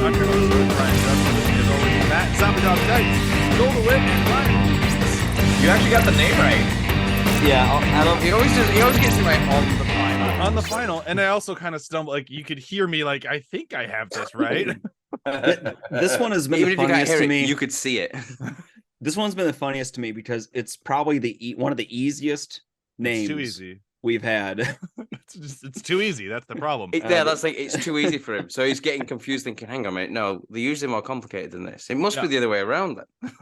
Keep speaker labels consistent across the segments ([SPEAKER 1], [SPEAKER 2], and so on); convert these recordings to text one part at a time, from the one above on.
[SPEAKER 1] Contrary to Bryan Dresse, as always, Matt, Zombie Dog Dykes, Dewitte, and Ryan Lootens.
[SPEAKER 2] You actually got the name right.
[SPEAKER 3] Yeah, I love. He always gets it right on the final.
[SPEAKER 1] On the final, and I also kind of stumbled. Like you could hear me. Like I think I have this right.
[SPEAKER 4] This one has been
[SPEAKER 3] Even
[SPEAKER 4] the
[SPEAKER 3] if you can't
[SPEAKER 4] funniest
[SPEAKER 3] hear
[SPEAKER 4] to
[SPEAKER 3] it,
[SPEAKER 4] me.
[SPEAKER 3] you could see it.
[SPEAKER 4] This one's been the funniest to me because it's probably one of the easiest names
[SPEAKER 1] It's too easy.
[SPEAKER 4] we've had.
[SPEAKER 1] It's too easy. That's the problem.
[SPEAKER 3] That's like it's too easy for him. So he's getting confused, thinking, "Hang on a minute, no, they're usually more complicated than this. It must be the other way around." Then,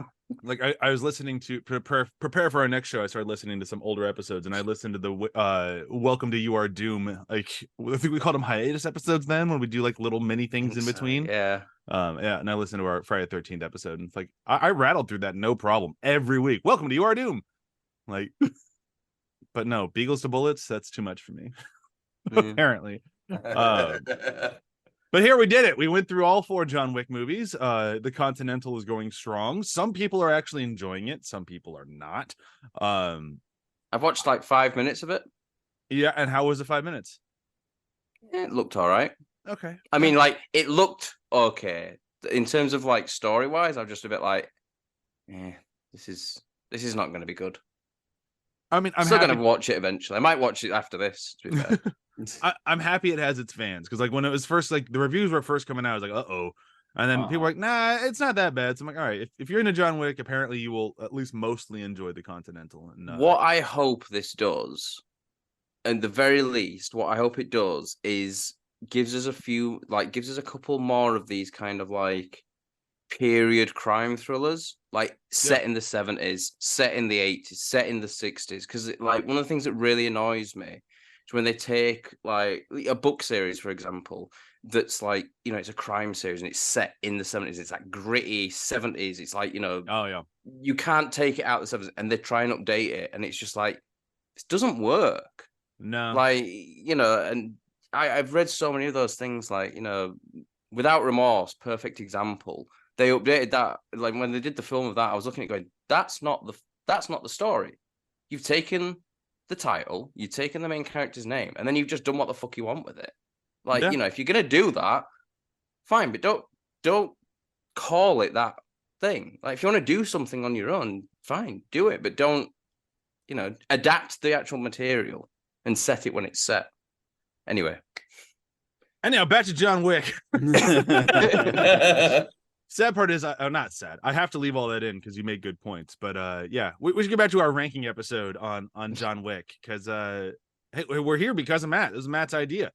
[SPEAKER 1] like I was listening to prepare for our next show. I started listening to some older episodes, and I listened to the "Welcome to You Are Doom." Like I think we called them hiatus episodes then, when we do like little mini things in between.
[SPEAKER 3] Yeah.
[SPEAKER 1] And I listened to our Friday the 13th episode, and it's like I rattled through that no problem every week. Welcome to You Are Doom, like, but no, Beagles to Bullets, that's too much for me, apparently. But here we did it. We went through all 4 John Wick movies. The Continental is going strong. Some people are actually enjoying it. Some people are not.
[SPEAKER 3] I've watched like 5 minutes of it.
[SPEAKER 1] Yeah, and how was the 5 minutes?
[SPEAKER 3] It looked all right.
[SPEAKER 1] Okay.
[SPEAKER 3] I mean, like, it looked okay. In terms of, like, story-wise, I'm just a bit like, this is not going to be good.
[SPEAKER 1] I mean, I'm
[SPEAKER 3] still
[SPEAKER 1] happy...
[SPEAKER 3] going to watch it eventually. I might watch it after this, to be fair.
[SPEAKER 1] I'm happy it has its fans, because, like, when it was first, like, the reviews were first coming out, I was like, uh-oh. And then people were like, nah, it's not that bad. So I'm like, all right, if you're into John Wick, apparently you will at least mostly enjoy the Continental. And,
[SPEAKER 3] what I hope this does, at the very least, what I hope it does is gives us a couple more of these kind of like period crime thrillers, like set in the 70s, set in the 80s, set in the 60s. Because like one of the things that really annoys me is when they take like a book series, for example, that's like, you know, it's a crime series and it's set in the 70s. It's like gritty 70s. It's like, you know, you can't take it out of the 70s, and they try and update it, and it's just like, this doesn't work.
[SPEAKER 1] No,
[SPEAKER 3] like, you know, and I've read so many of those things, like, you know, Without Remorse, perfect example. They updated that, like when they did the film of that, I was looking at it going, that's not the story. You've taken the title, you've taken the main character's name, and then you've just done what the fuck you want with it. Like, you know, if you're gonna do that, fine, but don't call it that thing. Like, if you want to do something on your own, fine, do it, but don't, you know, adapt the actual material and set it when it's set. Anyway,
[SPEAKER 1] back to John Wick. Sad part is, not sad. I have to leave all that in because you made good points. But yeah, we should get back to our ranking episode on John Wick, because hey, we're here because of Matt. This is Matt's idea.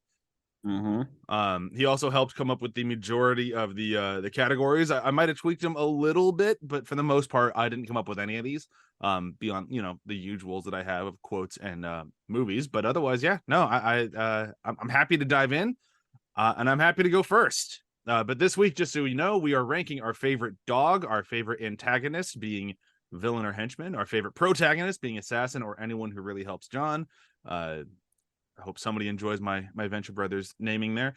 [SPEAKER 4] Mm-hmm.
[SPEAKER 1] He also helped come up with the majority of the categories. I might have tweaked them a little bit, but for the most part, I didn't come up with any of these. Beyond, you know, the usuals that I have of quotes and movies. But otherwise, yeah, no, I'm happy to dive in, and I'm happy to go first. But this week, just so you know, we are ranking our favorite dog, our favorite antagonist being villain or henchman, our favorite protagonist being assassin or anyone who really helps John. I hope somebody enjoys my Venture Brothers naming there.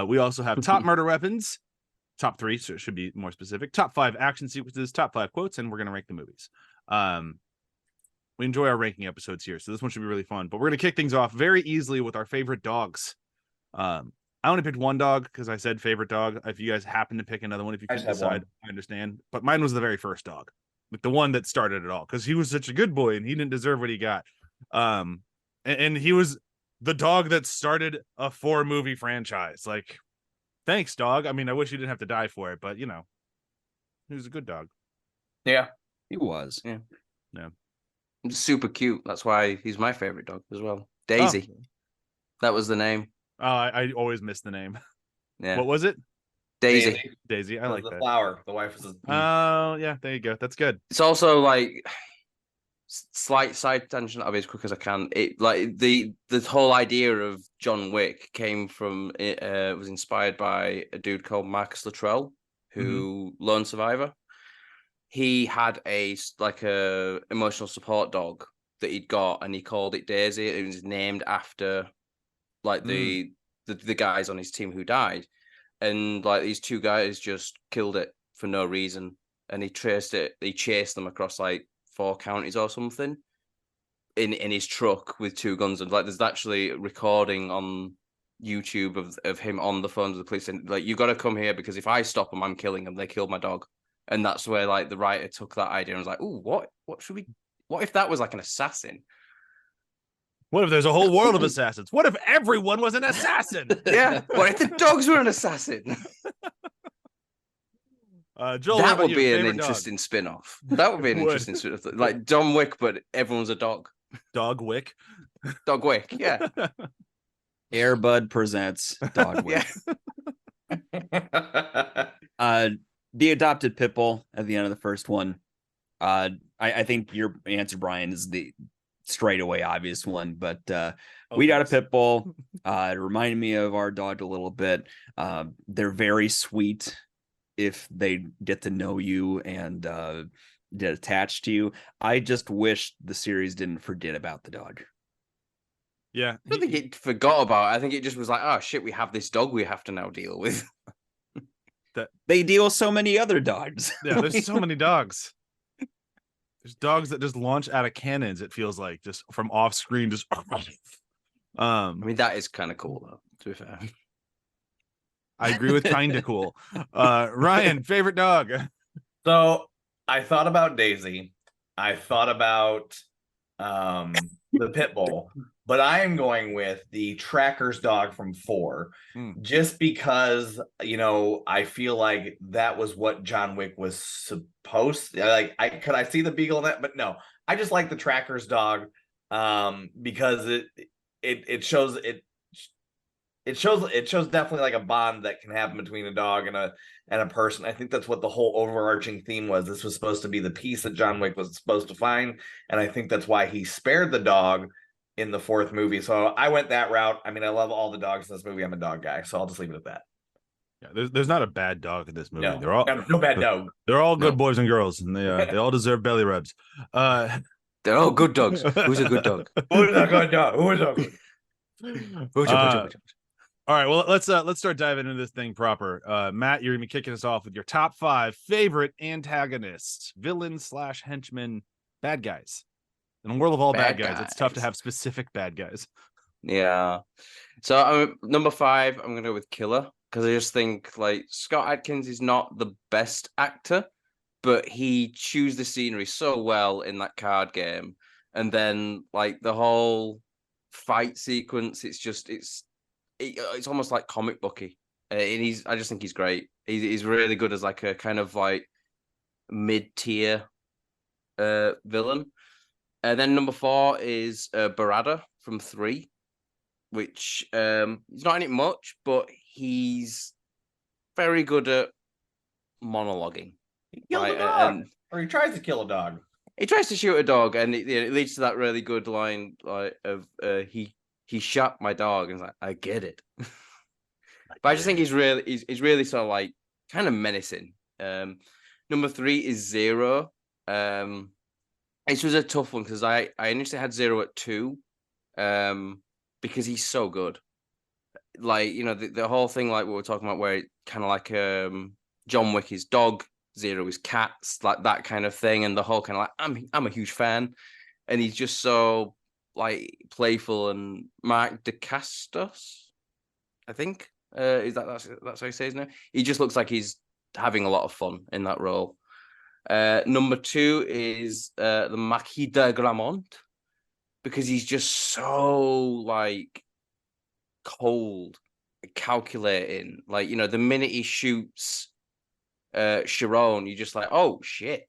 [SPEAKER 1] We also have top murder weapons, top 3, so it should be more specific, top 5 action sequences, top 5 quotes, and we're going to rank the movies. We enjoy our ranking episodes here, so this one should be really fun. But we're going to kick things off very easily with our favorite dogs. I only picked one dog because I said favorite dog. If you guys happen to pick another one, if you can decide, I understand. But mine was the very first dog, like the one that started it all, because he was such a good boy and he didn't deserve what he got. And he was the dog that started a 4-movie franchise. Like, thanks, dog. I mean, I wish you didn't have to die for it, but you know, he was a good dog.
[SPEAKER 3] Yeah,
[SPEAKER 4] he was.
[SPEAKER 3] Yeah. Super cute. That's why he's my favorite dog as well. Daisy. That was the name.
[SPEAKER 1] I always miss the name.
[SPEAKER 3] Yeah.
[SPEAKER 1] What was it?
[SPEAKER 3] Daisy.
[SPEAKER 1] I like
[SPEAKER 2] the
[SPEAKER 1] that.
[SPEAKER 2] flower. The wife was a...
[SPEAKER 1] Oh, yeah, there you go. That's good.
[SPEAKER 3] It's also like slight side tangent. I'll be as quick as I can. It like the whole idea of John Wick came from it was inspired by a dude called Marcus Luttrell, who lone survivor. He had a emotional support dog that he'd got, and he called it Daisy. It was named after like the guys on his team who died, and like these 2 guys just killed it for no reason, and he chased them across like 4 counties or something in his truck with 2 guns, and like there's actually a recording on YouTube of him on the phone to the police and like, you got to come here because if I stop them, I'm killing them. They killed my dog, and that's where like the writer took that idea and was like, "Oh, what should we? What if that was like an assassin?
[SPEAKER 1] What if there's a whole world of assassins? What if everyone was an assassin?
[SPEAKER 3] Yeah, what if the dogs were an assassin?
[SPEAKER 1] Joel,
[SPEAKER 3] That would
[SPEAKER 1] your
[SPEAKER 3] be an
[SPEAKER 1] favorite
[SPEAKER 3] interesting spin-off. That would be an
[SPEAKER 1] Would.
[SPEAKER 3] interesting spin-off. Like John Wick, but everyone's a dog.
[SPEAKER 1] Dog Wick.
[SPEAKER 3] Dog Wick, yeah.
[SPEAKER 4] Airbud presents Dog Wick. The adopted Pitbull at the end of the first one. I think your answer, Brian, is the straightaway obvious one, but we got a Pitbull. It reminded me of our dog a little bit. They're very sweet if they get to know you and get attached to you. I just wish the series didn't forget about the dog.
[SPEAKER 1] Yeah.
[SPEAKER 3] I don't think it forgot about it. I think it just was like, oh shit, we have this dog we have to now deal with.
[SPEAKER 4] They deal with so many other dogs.
[SPEAKER 1] Yeah, there's so many dogs. There's dogs that just launch out of cannons, it feels like, just from off screen, just
[SPEAKER 3] I mean, that is kind of cool though, to be fair.
[SPEAKER 1] I agree with kinda cool. Ryan, favorite dog.
[SPEAKER 2] So I thought about Daisy. I thought about the pit bull, but I am going with the Tracker's dog from 4, just because I feel like that was what John Wick was supposed to, like. I see the Beagle in that, but no, I just like the Tracker's dog because it shows definitely like a bond that can happen between a dog and a person. I think that's what the whole overarching theme was. This was supposed to be the peace that John Wick was supposed to find, and I think that's why he spared the dog in the 4th movie. So I went that route. I mean, I love all the dogs in this movie. I'm a dog guy, so I'll just leave it at that.
[SPEAKER 1] Yeah, there's not a bad dog in this movie.
[SPEAKER 2] No,
[SPEAKER 1] They're all
[SPEAKER 2] no bad dog.
[SPEAKER 1] They're all good boys and girls, and they all deserve belly rubs.
[SPEAKER 3] They're all good dogs. Who's a good dog?
[SPEAKER 2] Who's a good dog? Who's a good
[SPEAKER 1] All right, well, let's start diving into this thing proper. Matt, you're gonna be kicking us off with your top 5 favorite antagonists, villains / henchmen, bad guys. In a world of all bad guys, it's tough to have specific bad guys.
[SPEAKER 3] Yeah. So number 5, I'm gonna go with Killer, because I just think like Scott Adkins is not the best actor, but he chews the scenery so well in that card game, and then like the whole fight sequence, it's almost like comic booky, and I just think he's great. He's really good as like a kind of like mid-tier villain. And then number 4 is Barada from 3, which he's not in it much, but he's very good at monologuing.
[SPEAKER 2] He kills a dog, or he tries to kill a dog.
[SPEAKER 3] He tries to shoot a dog, and it leads to that really good line like of he shot my dog, and it's like, I get it. But I just think he's really sort of like kind of menacing. Number 3 is Zero. This was a tough one because I initially had Zero at 2, because he's so good. Like, the whole thing, like what we're talking about, where kind of like John Wick is dog, Zero is cats, like that kind of thing, and the whole kind of like I'm a huge fan, and he's just so like playful. And Mark DeCastos, I think, is that's how he says his name. He just looks like he's having a lot of fun in that role. Number 2 is the Marquis de Gramont, because he's just so like cold, calculating. Like, the minute he shoots Sharon, you're just like, oh shit.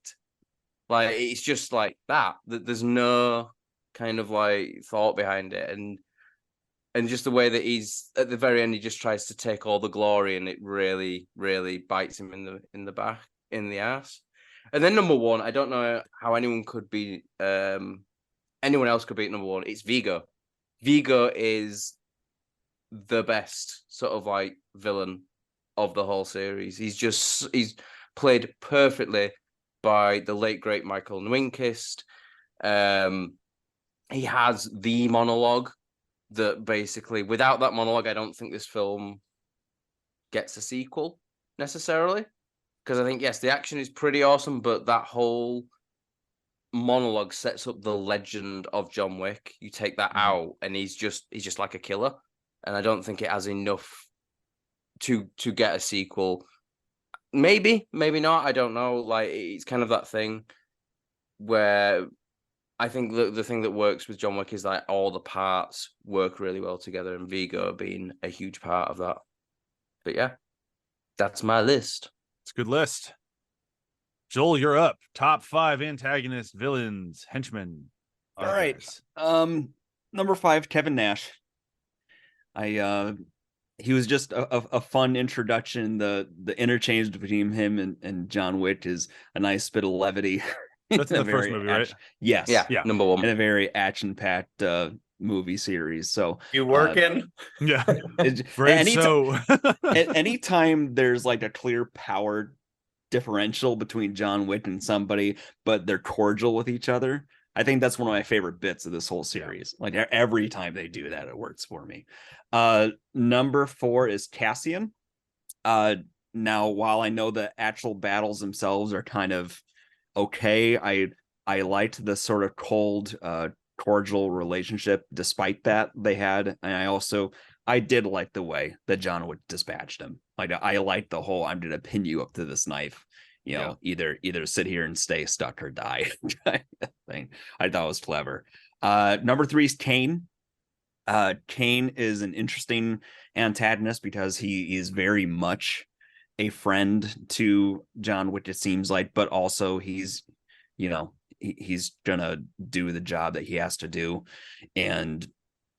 [SPEAKER 3] Like, it's just like that. There's no kind of like thought behind it, and just the way that he's at the very end, he just tries to take all the glory, and it really, really bites him in the ass. And then number 1, I don't know how anyone else could beat number 1. It's Vigo. Vigo is the best sort of like villain of the whole series. He's played perfectly by the late great Michael Nwinkist. He has the monologue that basically, without that monologue, I don't think this film gets a sequel necessarily. Because I think, yes, the action is pretty awesome, but that whole monologue sets up the legend of John Wick. You take that out, and he's just like a killer. and I don't think it has enough to get a sequel. Maybe not. I don't know. Like, it's kind of that thing where I think the thing that works with John Wick is like all the parts work really well together, and Vigo being a huge part of that. But yeah, that's my list.
[SPEAKER 1] It's a good list. Joel, you're up. Top 5 antagonists, villains, henchmen.
[SPEAKER 4] All right. Number 5, Kevin Nash. He was just a fun introduction. The interchange between him and John Wick is a nice bit of levity.
[SPEAKER 1] That's the first movie, right?
[SPEAKER 4] Yes.
[SPEAKER 3] Yeah. Number 1.
[SPEAKER 4] In a very action-packed movie series. So
[SPEAKER 2] you working?
[SPEAKER 1] Yeah.
[SPEAKER 4] Anytime there's like a clear power differential between John Wick and somebody, but they're cordial with each other, I think that's one of my favorite bits of this whole series. Like every time they do that, it works for me. Number 4 is Cassian. Now, while I know the actual battles themselves are kind of okay, I liked the sort of cold, cordial relationship despite that they had. And I did like the way that John Wick dispatched him. Like, I liked the whole, I'm gonna pin you up to this knife, either sit here and stay stuck or die thing. I thought it was clever. Number 3 is Kane. Kane is an interesting antagonist because he is very much a friend to John Wick, it seems like, but also he's gonna do the job that he has to do. And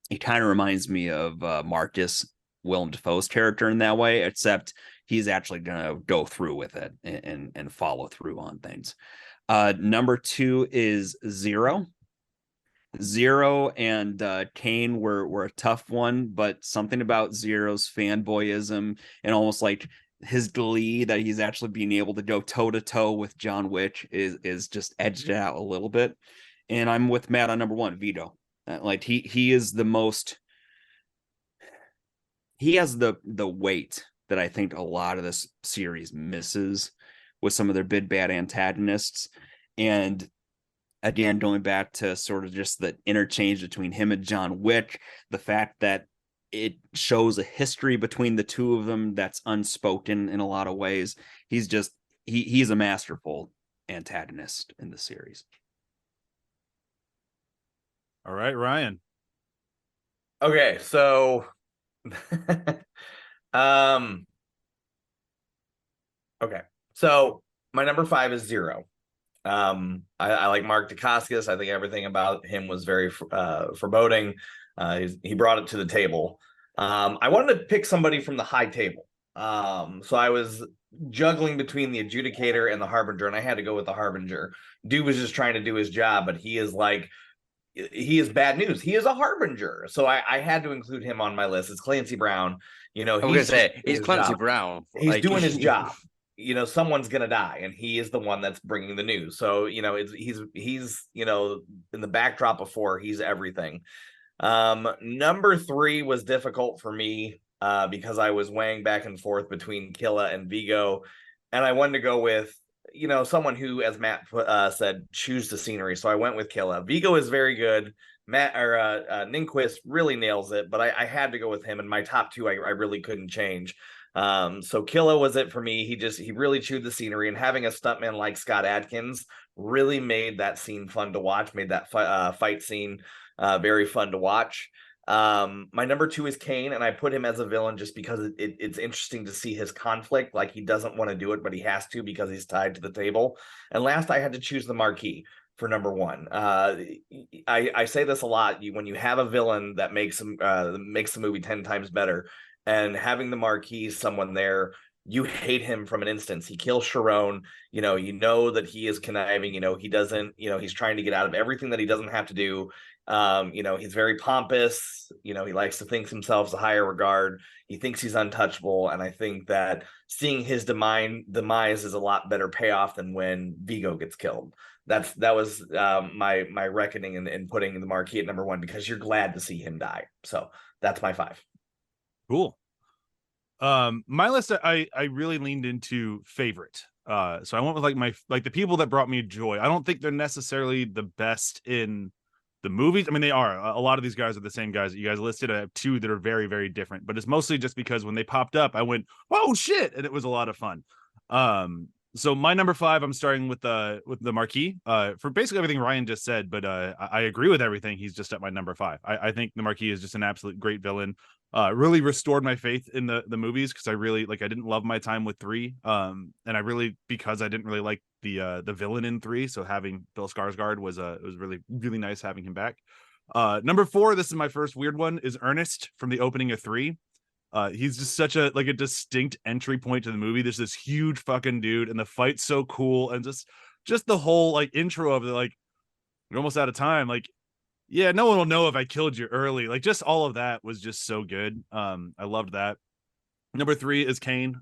[SPEAKER 4] he kind of reminds me of Marcus, Willem Dafoe's character in that way, except he's actually gonna go through with it and follow through on things. Number 2 is Zero. Zero and Kane were a tough one, but something about Zero's fanboyism and almost like his glee that he's actually being able to go toe to toe with John Wick is just edged out a little bit. And I'm with Matt on number 1, Vito. Like he is the most. He has the weight that I think a lot of this series misses with some of their big bad antagonists. And again, going back to sort of just the interchange between him and John Wick, the fact that it shows a history between the two of them that's unspoken in a lot of ways. He's a masterful antagonist in the series.
[SPEAKER 1] All right, Ryan.
[SPEAKER 2] Okay, so okay. So my number 5 is Zero. I like Mark Dacascos. I think everything about him was very foreboding. He brought it to the table. I wanted to pick somebody from the high table. So I was juggling between the adjudicator and the harbinger, and I had to go with the harbinger. Dude was just trying to do his job, but he is bad news. He is a harbinger. So I had to include him on my list. It's Clancy Brown.
[SPEAKER 3] I was going to say, he's Clancy Brown.
[SPEAKER 2] He's doing his job. Someone's gonna die, and he is the one that's bringing the news. So he's in the backdrop of 4, he's everything. Number 3 was difficult for me because I was weighing back and forth between Killa and Vigo, and I wanted to go with someone who, as Matt said, choose the scenery. So I went with Killa. Vigo is very good. Ninquist really nails it, but I had to go with him. And my top 2, I really couldn't change. So Killa was it for me. He really chewed the scenery, and having a stuntman like Scott Adkins really made that scene fun to watch, made that fight scene very fun to watch. My number 2 is Kane, and I put him as a villain just because it's interesting to see his conflict. Like, he doesn't want to do it, but he has to because he's tied to the table. And last, I had to choose the Marquis for number 1. I say this a lot. When you have a villain that makes the movie 10 times better, and having the Marquis, someone there, you hate him from an instance. He kills Sharon. You know that he is conniving. He doesn't. He's trying to get out of everything that he doesn't have to do. He's very pompous. He likes to think himself as a higher regard. He thinks he's untouchable, and I think that seeing his demise is a lot better payoff than when Vigo gets killed. That was my reckoning in putting the Marquis at number 1, because you're glad to see him die. So that's my 5.
[SPEAKER 1] Cool. My list, I really leaned into favorite. So I went with the people that brought me joy. I don't think they're necessarily the best in The movies, I mean, they are. A lot of these guys are the same guys that you guys listed. I have two that are very, very different, but it's mostly just because when they popped up, I went, "Oh shit!" and it was a lot of fun. So my number 5, I'm starting with the Marquis. For basically everything Ryan just said, but I agree with everything. He's just at my number 5. I think the Marquis is just an absolute great villain. Really restored my faith in the movies because I really I didn't love my time with 3. And I really, because I didn't really like the villain in 3, so having Bill Skarsgård was it was really, really nice having him back. Number 4, this is my first weird one, is Ernest from the opening of 3. He's just such a distinct entry point to the movie. There's this huge fucking dude, and the fight's so cool, and just the whole intro of it, you're almost out of time. Yeah, no one will know if I killed you early. Just all of that was just so good. I loved that. Number 3 is Kane.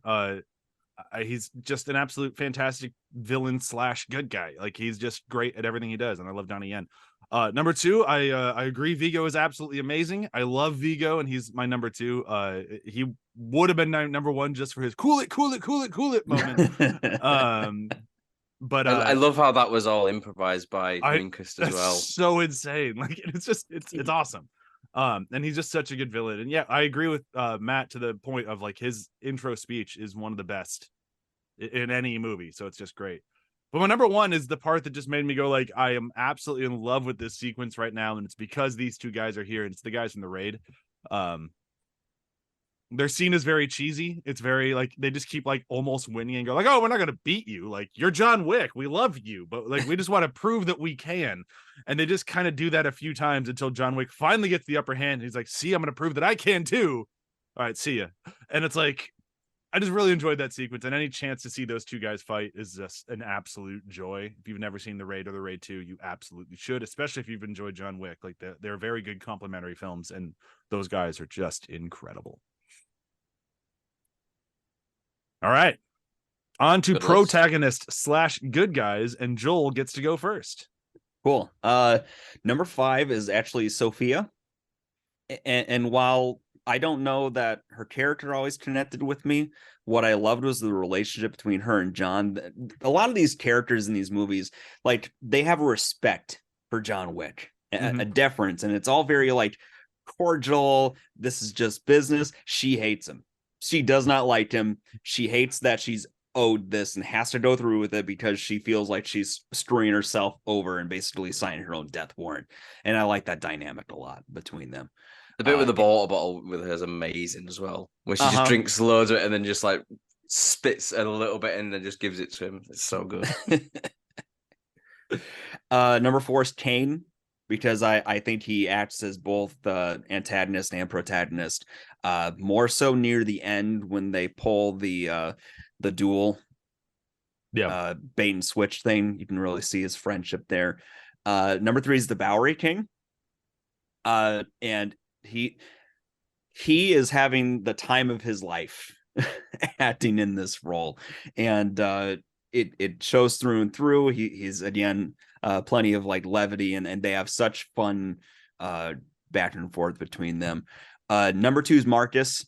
[SPEAKER 1] He's just an absolute fantastic villain / good guy. He's just great at everything he does, and I love Donnie Yen. Number 2, I agree. Vigo is absolutely amazing. I love Vigo, and he's my number 2. He would have been number 1 just for his cool it moment. But
[SPEAKER 3] I love how that was all improvised by Minkus as well.
[SPEAKER 1] So insane. It's awesome. And he's just such a good villain. And yeah, I agree with Matt to the point of his intro speech is one of the best in any movie. So it's just great. But my number 1 is the part that just made me go I am absolutely in love with this sequence right now, and it's because these two guys are here, and it's the guys from the raid. Their scene is very cheesy. It's very they just keep almost winning and go "Oh, we're not gonna beat you. You're John Wick. We love you, but we just want to prove that we can." And they just kind of do that a few times until John Wick finally gets the upper hand. He's like, "See, I'm gonna prove that I can too. All right, see ya." And it's I just really enjoyed that sequence, and any chance to see those two guys fight is just an absolute joy. If you've never seen The Raid or The Raid 2, you absolutely should, especially if you've enjoyed John Wick. They're very good complementary films, and those guys are just incredible. All right, on to protagonist / good guys, and Joel gets to go first.
[SPEAKER 4] Cool. Number 5 is actually Sophia, and while I don't know that her character always connected with me, what I loved was the relationship between her and John. A lot of these characters in these movies, they have a respect for John Wick, a deference, and it's all very cordial. This is just business. She hates him. She does not like him. She hates that she's owed this and has to go through with it because she feels like she's screwing herself over and basically signing her own death warrant. And I like that dynamic a lot between them.
[SPEAKER 3] The bit with the water bottle with her is amazing as well, where she just drinks loads of it and then just spits a little bit and then just gives it to him. It's so good.
[SPEAKER 4] Number 4 is Kane, because I think he acts as both the antagonist and protagonist. More so near the end when they pull the duel, bait and switch thing. You can really see his friendship there. Number 3 is the Bowery King, and he is having the time of his life acting in this role, and it shows through and through. He's again plenty of levity, and they have such fun back and forth between them. Number 2 is Marcus,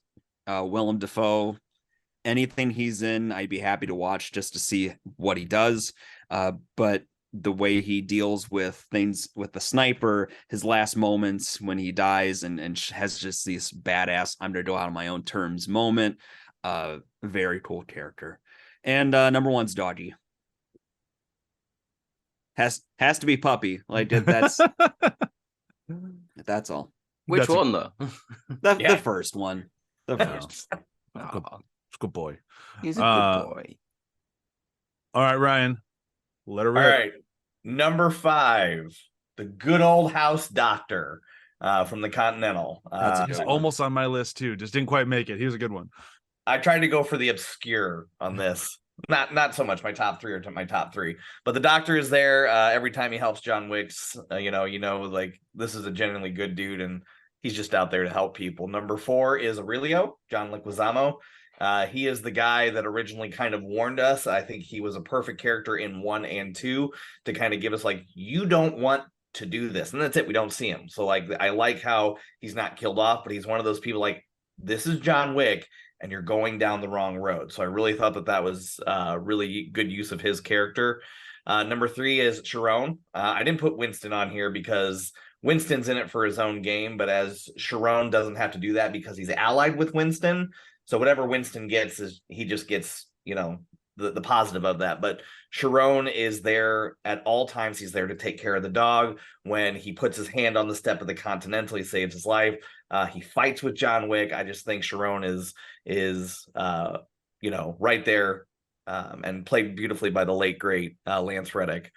[SPEAKER 4] Willem Dafoe. Anything he's in, I'd be happy to watch just to see what he does. But the way he deals with things with the sniper, his last moments when he dies and has just this badass, I'm going to go out on my own terms moment. Very cool character. And number 1's Doggy. Has to be Puppy. That's that's all.
[SPEAKER 3] Which one though?
[SPEAKER 4] The first one. The first.
[SPEAKER 1] Good boy.
[SPEAKER 3] He's a good boy.
[SPEAKER 1] All right, Ryan. Let her rip.
[SPEAKER 2] All right. Number 5, the good old house doctor from the Continental.
[SPEAKER 1] That's almost on my list too. Just didn't quite make it. He was a good one.
[SPEAKER 2] I tried to go for the obscure on this. Not so much my top 3 or my top 3, but the doctor is there every time he helps John Wick's. This is a genuinely good dude, and he's just out there to help people. Number 4 is Aurelio, John Leguizamo. He is the guy that originally kind of warned us. I think he was a perfect character in 1 and 2 to kind of give us you don't want to do this, and that's it. We don't see him. So I like how he's not killed off, but he's one of those people this is John Wick, and you're going down the wrong road. So I really thought that was really good use of his character. Number 3 is Sharon. I didn't put Winston on here because Winston's in it for his own game, but as Sharon doesn't have to do that because he's allied with Winston. So whatever Winston gets is he just gets, the positive of that. But Sharon is there at all times. He's there to take care of the dog. When he puts his hand on the step of the Continental, he saves his life. He fights with John Wick. I just think Sharon is right there, and played beautifully by the late great Lance Reddick.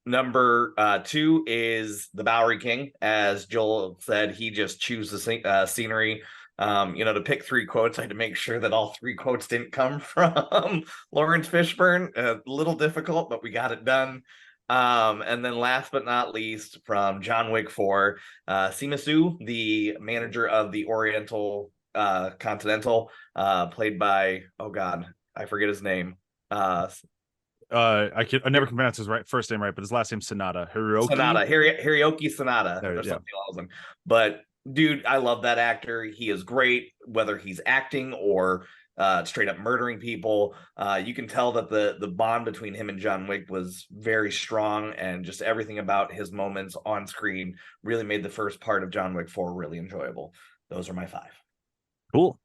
[SPEAKER 2] Number 2 is the Bowery King. As Joel said, he just chooses the scenery. To pick 3 quotes, I had to make sure that all 3 quotes didn't come from Lawrence Fishburne. A little difficult, but we got it done. And then last but not least, from John Wick 4, Sima Su, the manager of the Oriental Continental, played by, oh God, I forget his name.
[SPEAKER 1] I never can pronounce his first name right, but his last name's Sanada.
[SPEAKER 2] Hiroki Sanada, or something awesome. But dude, I love that actor. He is great, whether he's acting or straight up murdering people. You can tell that the bond between him and John Wick was very strong, and just everything about his moments on screen really made the first part of John Wick 4 really enjoyable. Those are my 5.
[SPEAKER 1] Cool.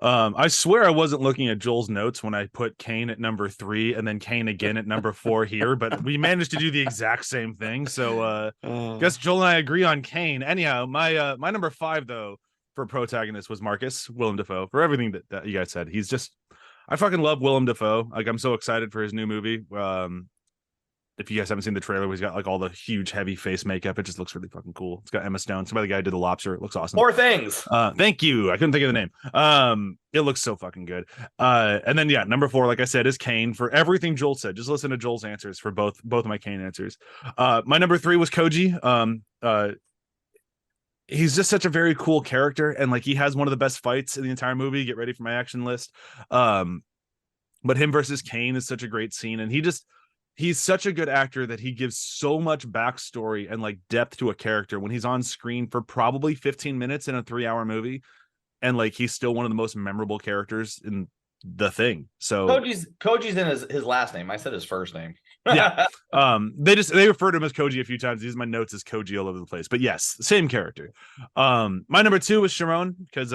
[SPEAKER 1] I swear I wasn't looking at Joel's notes when I put Kane at number 3 and then Kane again at number 4 here, but we managed to do the exact same thing. So guess Joel and I agree on Kane. Anyhow, my number 5 though for protagonist was Marcus, Willem Dafoe, for everything that you guys said. I fucking love Willem Dafoe. Like, I'm so excited for his new movie. If you guys haven't seen the trailer, he's got like all the huge heavy face makeup. It just looks really fucking cool. It's got Emma Stone. Some other guy did The Lobster. It looks awesome.
[SPEAKER 2] More Things.
[SPEAKER 1] Thank you. I couldn't think of the name. It looks so fucking good. And then number 4, like I said, is Kane, for everything Joel said. Just listen to Joel's answers for both of my Kane answers. My number 3 was Koji. He's just such a very cool character, and like he has one of the best fights in the entire movie. Get ready for my action list. But him versus Kane is such a great scene, and he's such a good actor that he gives so much backstory and like depth to a character when he's on screen for probably 15 minutes in a 3-hour movie. And like, he's still one of the most memorable characters in the thing. So
[SPEAKER 2] Koji's in his last name. I said his first name.
[SPEAKER 1] Yeah. They refer to him as Koji a few times. These are my notes as Koji all over the place, but yes, same character. My number 2 was Sharon, because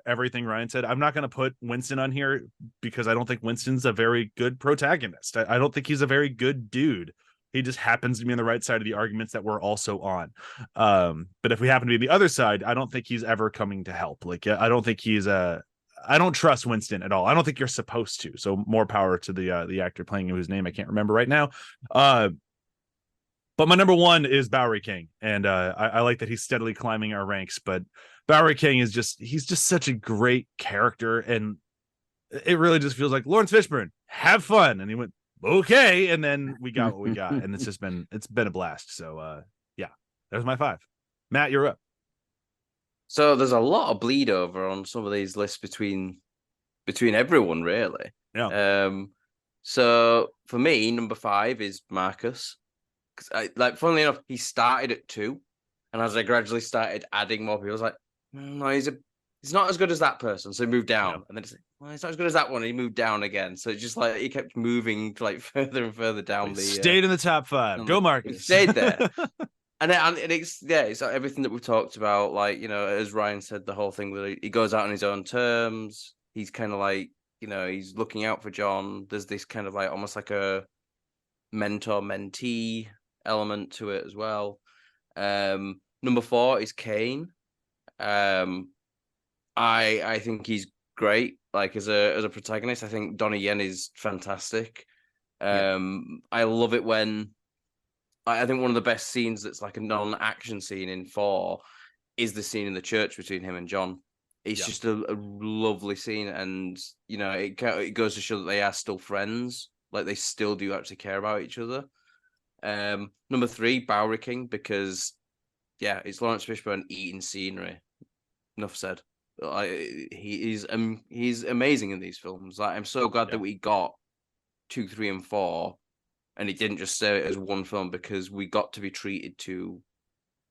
[SPEAKER 1] everything Ryan said. I'm not going to put Winston on here because I don't think Winston's a very good protagonist. I don't think he's a very good dude. He just happens to be on the right side of the arguments that we're also on. But if we happen to be the other side, I don't think he's ever coming to help. Like, I don't think I don't trust Winston at all. I don't think you're supposed to. So more power to the actor playing whose name I can't remember right now. But my number 1 is Bowery King, and I like that he's steadily climbing our ranks. But Bowery King he's just such a great character, and it really just feels like Lawrence Fishburne, have fun, and he went okay, and then we got what we got, and it's been a blast. So yeah, there's my 5. Matt, you're up.
[SPEAKER 3] So there's a lot of bleed over on some of these lists between everyone, really.
[SPEAKER 1] Yeah.
[SPEAKER 3] So for me, number 5 is Marcus. Funnily enough, he started at 2, and as I gradually started adding more people, I was like, no, he's not as good as that person, so he moved down. Yeah. And then it's like, well, he's not as good as that one, and he moved down again. So it's just like he kept moving like further and further down.
[SPEAKER 1] Stayed in the top 5. Go Marcus.
[SPEAKER 3] He stayed there. And it's like everything that we've talked about, like, as Ryan said, the whole thing where he goes out on his own terms. He's kind of like, he's looking out for John. There's this kind of like almost like a mentor-mentee element to it as well. Number 4 is Kane. I think he's great. Like as a protagonist, I think Donnie Yen is fantastic. I love it when. I think one of the best scenes that's like a non-action scene in 4 is the scene in the church between him and John. It's just a lovely scene, and it goes to show that they are still friends. Like they still do actually care about each other. Number 3, Bowery King, because it's Lawrence Fishburne eating scenery. Enough said. He's amazing in these films. Like, I'm so glad that we got 2, 3, and 4. And he didn't just say it as one film, because we got to be treated to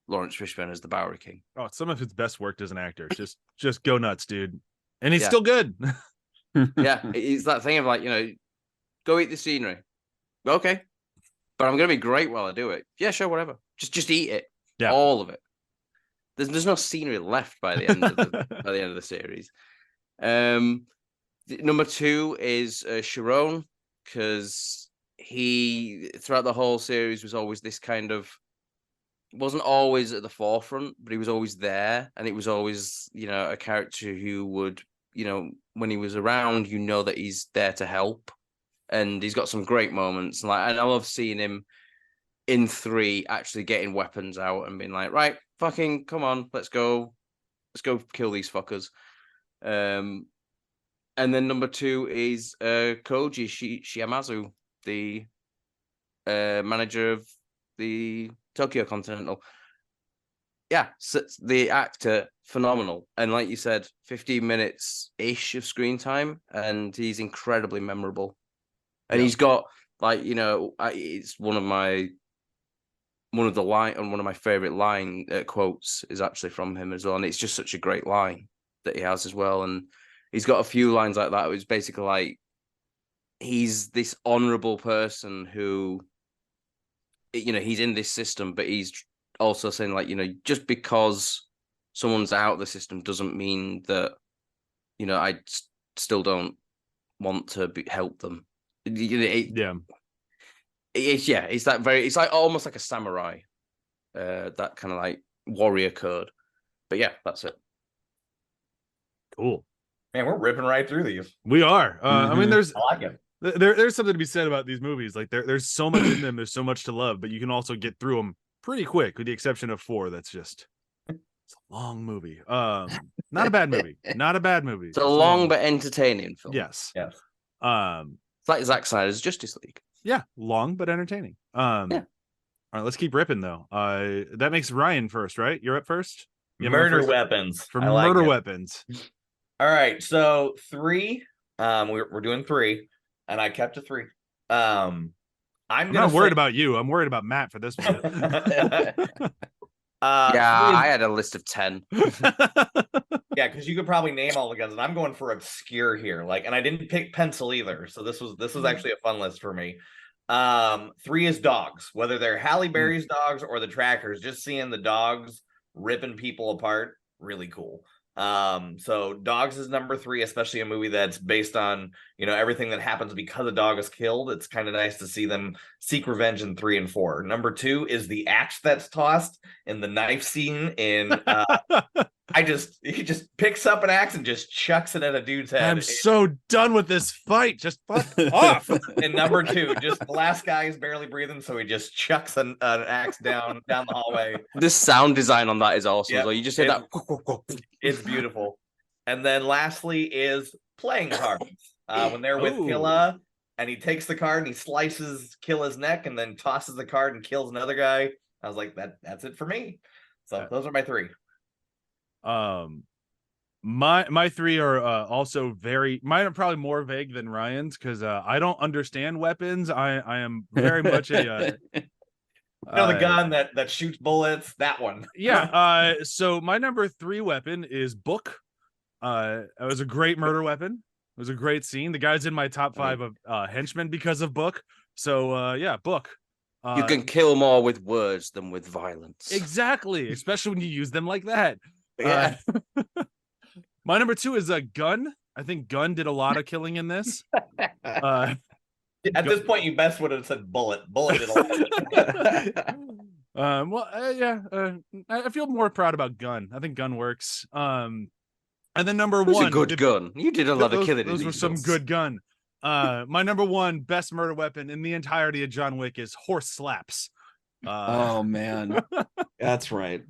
[SPEAKER 3] Lawrence Fishburne as the Bowery King.
[SPEAKER 1] Oh, some of his best work as an actor. Just go nuts, dude. And he's still good.
[SPEAKER 3] Yeah, it's that thing of like, go eat the scenery. Okay. But I'm going to be great while I do it. Yeah, sure, whatever. Just eat it.
[SPEAKER 1] Yeah.
[SPEAKER 3] All of it. There's no scenery left by the end of the series. Number 2 is Sharon, because he throughout the whole series was always this kind of, wasn't always at the forefront, but he was always there, and it was always, a character who would, when he was around, that he's there to help, and he's got some great moments. And I love seeing him in 3 actually getting weapons out and being like, right, fucking come on, let's go kill these fuckers. And then number 2 is Koji Shiamazu, the manager of the Tokyo Continental. Yeah, so the actor, phenomenal. And like you said, 15 minutes-ish of screen time, and he's incredibly memorable. And he's got, it's one of my favorite line quotes is actually from him as well. And it's just such a great line that he has as well. And he's got a few lines like that. It was basically like, he's this honorable person who, he's in this system, but he's also saying, like, just because someone's out of the system doesn't mean that, I still don't want to help them. It's that it's like almost like a samurai, that kind of like warrior code. But yeah, that's it.
[SPEAKER 1] Cool.
[SPEAKER 2] Man, we're ripping right through these.
[SPEAKER 1] We are. I mean,
[SPEAKER 2] I like it.
[SPEAKER 1] There's something to be said about these movies. Like there's so much in them. There's so much to love, but you can also get through them pretty quick, with the exception of 4. That's just, it's a long movie. Not a bad movie. Not a bad movie.
[SPEAKER 3] It's a long but entertaining film.
[SPEAKER 1] Yes.
[SPEAKER 2] Yes.
[SPEAKER 3] It's like Zack Snyder's Justice League.
[SPEAKER 1] Yeah, long but entertaining. Yeah. All right, let's keep ripping though. That makes Ryan first, right? You're up first.
[SPEAKER 2] Murder weapons.
[SPEAKER 1] For murder weapons.
[SPEAKER 2] All right, so 3. We're doing 3, and I kept a 3. I'm
[SPEAKER 1] not worried about you. I'm worried about Matt for this one.
[SPEAKER 3] I had a list of 10.
[SPEAKER 2] Yeah, because you could probably name all the guns, and I'm going for obscure here. And I didn't pick pencil either, so this was actually a fun list for me. 3 is dogs, whether they're Halle Berry's dogs or the trackers. Just seeing the dogs ripping people apart, really cool. So dogs is number 3, especially a movie that's based on, everything that happens because a dog is killed. It's kind of nice to see them seek revenge in 3 and 4. Number 2 is the axe that's tossed in the knife scene in he just picks up an axe and just chucks it at a dude's head.
[SPEAKER 1] I'm so done with this fight. Just fuck off.
[SPEAKER 2] And number 2, just the last guy is barely breathing, so he just chucks an axe down the hallway.
[SPEAKER 3] The sound design on that is awesome.
[SPEAKER 2] Yep.
[SPEAKER 3] So you just hear that.
[SPEAKER 2] It's beautiful. And then lastly is playing cards. When they're with Killa, and he takes the card and he slices Killa's neck and then tosses the card and kills another guy. I was like, that's it for me. So those are my 3.
[SPEAKER 1] My 3 are also mine are probably more vague than Ryan's, because I don't understand weapons. I am very much a
[SPEAKER 2] the gun that shoots bullets, that one.
[SPEAKER 1] Yeah. So my number 3 weapon is Book. It was a great murder weapon. It was a great scene. The guy's in my top 5 of henchmen because of Book. So yeah, Book.
[SPEAKER 3] You can kill more with words than with violence.
[SPEAKER 1] Exactly, especially when you use them like that.
[SPEAKER 3] Yeah.
[SPEAKER 1] My number 2 is a Gun. I think Gun did a lot of killing in this.
[SPEAKER 2] At this point, you best would have said Bullet. Bullet did a lot.
[SPEAKER 1] I feel more proud about Gun. I think Gun works. And then number 1,
[SPEAKER 3] it was a good gun. You did a lot of killing.
[SPEAKER 1] Those were some good gun. My number 1 best murder weapon in the entirety of John Wick is horse slaps.
[SPEAKER 4] Oh man, that's right.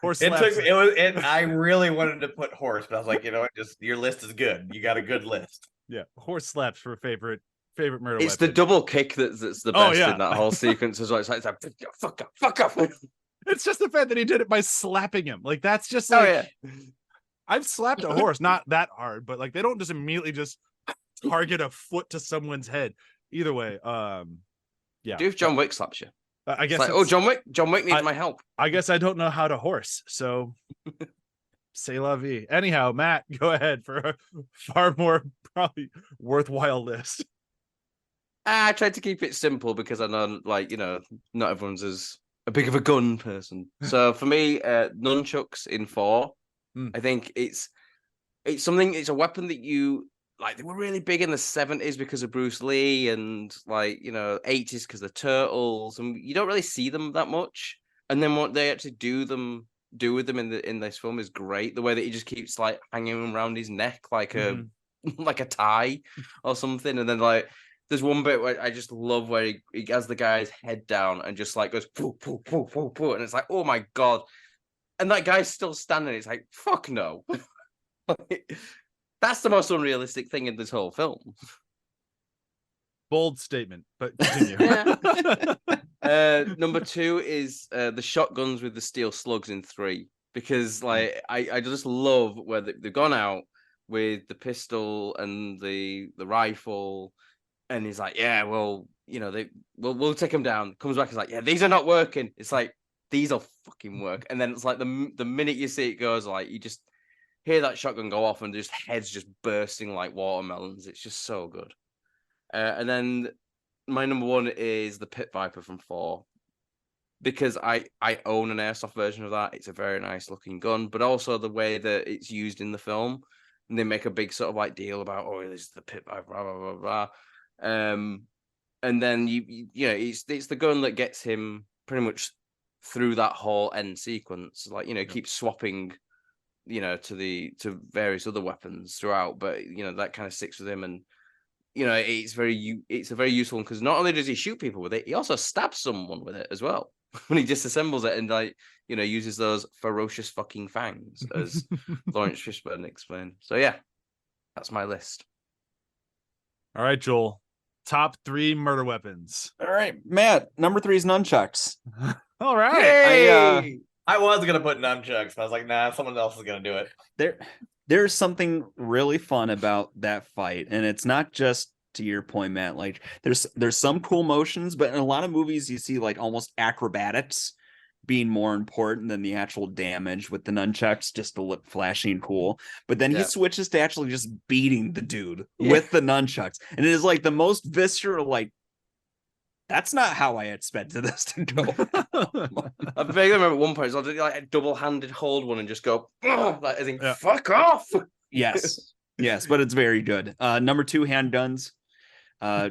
[SPEAKER 1] Horse
[SPEAKER 2] It
[SPEAKER 1] slaps.
[SPEAKER 2] took I really wanted to put horse, but I was like, just your list is good. You got a good list.
[SPEAKER 1] Yeah, horse slaps for favorite murder
[SPEAKER 3] It's
[SPEAKER 1] weapon.
[SPEAKER 3] the double kick that's the best in that whole sequence as well. It's like fuck up.
[SPEAKER 1] It's just the fact that he did it by slapping him. Like, that's just like, I've slapped a horse, not that hard, but like they don't just immediately just target a foot to someone's head. Either way, yeah.
[SPEAKER 3] Do if John Wick slaps you.
[SPEAKER 1] I guess
[SPEAKER 3] it's like, John Wick needs my help.
[SPEAKER 1] I guess I don't know how to horse, so c'est la vie. Anyhow, Matt, go ahead for a far more probably worthwhile list.
[SPEAKER 3] I tried to keep it simple because I know, not everyone's as a big of a gun person. So for me, nunchucks in 4. I think it's something. It's a weapon that you like. They were really big in the 70s because of Bruce Lee, and like 80s because of Turtles, and you don't really see them that much. And then what they actually do with them in this film is great. The way that he just keeps like hanging around his neck like a like a tie or something, and then like there's one bit where I just love where he has the guy's head down and just like goes poo poo poo poo poo, and it's like, oh my god, and that guy's still standing. It's like, fuck no. That's the most unrealistic thing in this whole film.
[SPEAKER 1] Bold statement, but continue.
[SPEAKER 3] Number 2 is the shotguns with the steel slugs in 3, because like I just love where they've gone out with the pistol and the rifle, and he's like, yeah, well, we'll take them down. Comes back, he's like, yeah, these are not working. It's like, these will fucking work. And then it's like the minute you see it goes, like you just hear that shotgun go off and just heads just bursting like watermelons. It's just so good. And then my number 1 is the Pit Viper from 4, because I own an airsoft version of that. It's a very nice looking gun, but also the way that it's used in the film, and they make a big sort of like deal about, oh, this is the Pit Viper, blah blah blah blah. And then it's the gun that gets him pretty much through that whole end sequence. Like keeps swapping, to various other weapons throughout, but that kind of sticks with him, and it's a very useful one, because not only does he shoot people with it, he also stabs someone with it as well when he disassembles it and like uses those ferocious fucking fangs, as Lawrence Fishburne explained. So yeah, that's my list.
[SPEAKER 1] All right, Joel. Top 3 murder weapons.
[SPEAKER 4] All right, Matt. Number 3 is nunchucks.
[SPEAKER 1] All right.
[SPEAKER 2] Hey! I was gonna put nunchucks, but I was like, nah, someone else is gonna do it.
[SPEAKER 4] There's something really fun about that fight, and it's not just to your point, Matt. Like there's some cool motions, but in a lot of movies you see like almost acrobatics being more important than the actual damage, with the nunchucks just to look flashy and cool. But then he switches to actually just beating the dude with the nunchucks, and it is like the most visceral, like, that's not how I expected this to go.
[SPEAKER 3] I vaguely remember at one point, I'll do like a double-handed hold one and just go, like, I think, fuck off.
[SPEAKER 4] Yes, but it's very good. Number 2, handguns.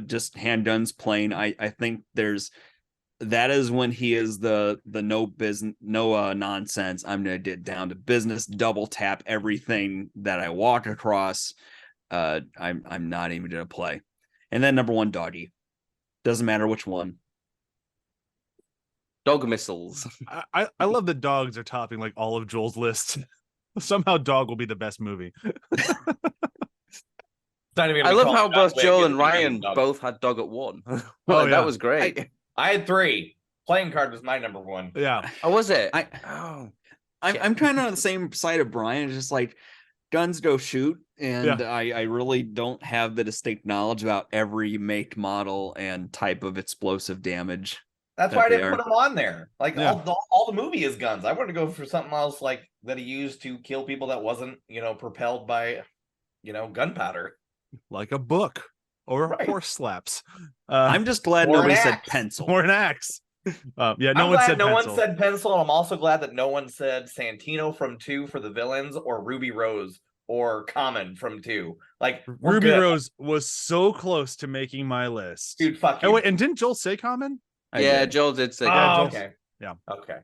[SPEAKER 4] Just handguns plain. I think that is when he is the no nonsense. I'm gonna get down to business, double tap everything that I walk across. I'm not even gonna play. And then number 1, doggy. Doesn't matter which one.
[SPEAKER 3] Dog missiles.
[SPEAKER 1] I love that dogs are topping like all of Joel's list. Somehow Dog will be the best movie.
[SPEAKER 3] I love how both Joel and Ryan both had Dog at 1. That was great.
[SPEAKER 2] I had 3. Playing card was my number 1.
[SPEAKER 1] Yeah.
[SPEAKER 3] Oh, was it?
[SPEAKER 4] I'm kind of on the same side of Brian. It's just like, guns go shoot, and I really don't have the distinct knowledge about every make, model, and type of explosive damage.
[SPEAKER 2] That's why I didn't put them on there. Like all the movie is guns. I wanted to go for something else like that he used to kill people that wasn't propelled by gunpowder,
[SPEAKER 1] like a book or horse slaps.
[SPEAKER 4] I'm just glad nobody said pencil
[SPEAKER 1] or an axe. No
[SPEAKER 2] one said pencil, and I'm also glad that no one said Santino from 2 for the villains, or Ruby Rose or Common from 2. Like,
[SPEAKER 1] Ruby Rose was so close to making my list,
[SPEAKER 2] dude. Fuck you.
[SPEAKER 1] Oh, wait, and didn't Joel say Common?
[SPEAKER 3] Joel did say.
[SPEAKER 2] Okay.
[SPEAKER 1] Yeah.
[SPEAKER 2] Okay.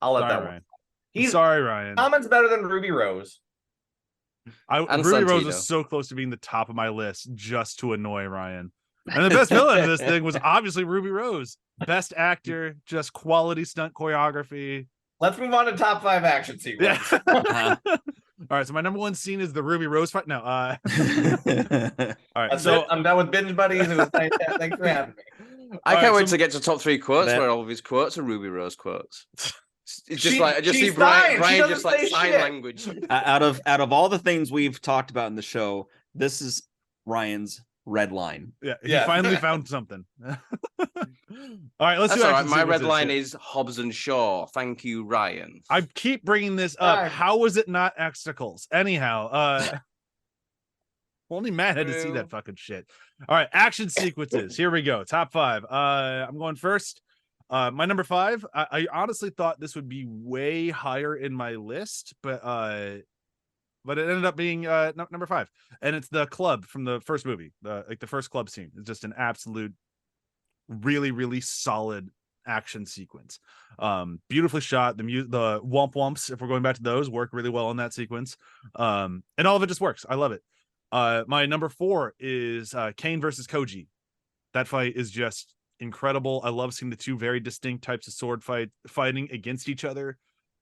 [SPEAKER 2] I'll let that
[SPEAKER 1] Ryan.
[SPEAKER 2] one.
[SPEAKER 1] Sorry, Ryan.
[SPEAKER 2] Common's better than Ruby Rose.
[SPEAKER 1] Ruby Rose was so close to being the top of my list just to annoy Ryan. And the best villain of this thing was obviously Ruby Rose. Best actor, just quality stunt choreography.
[SPEAKER 2] Let's move on to top 5 action sequence.
[SPEAKER 1] Yeah. All right, so my number 1 scene is the Ruby Rose fight. No, all right.
[SPEAKER 2] That's it. I'm done with binge buddies. It was nice. Thanks for having me.
[SPEAKER 3] I can't wait to get to top 3 quotes where all of his quotes are Ruby Rose quotes. It's just I just see Brian just like sign language.
[SPEAKER 4] Out of all the things we've talked about in the show, this is Ryan's red line.
[SPEAKER 1] Yeah, he finally found something. All right, let's do it.
[SPEAKER 3] My red line is Hobbs and Shaw. Thank you, Ryan.
[SPEAKER 1] I keep bringing this up. Right. How was it not Extacles? Anyhow, only Matt had to see that fucking shit. All right, action sequences. Here we go. Top 5. I'm going first. My number 5, I honestly thought this would be way higher in my list, but it ended up being number 5, and it's the club from the first movie, the first club scene. It's just an absolute, really, really solid action sequence. Beautifully shot. The womp womps, if we're going back to those, work really well in that sequence. And all of it just works. I love it. My number 4 is Kane versus Koji. That fight is just incredible. I love seeing the two very distinct types of sword fighting against each other.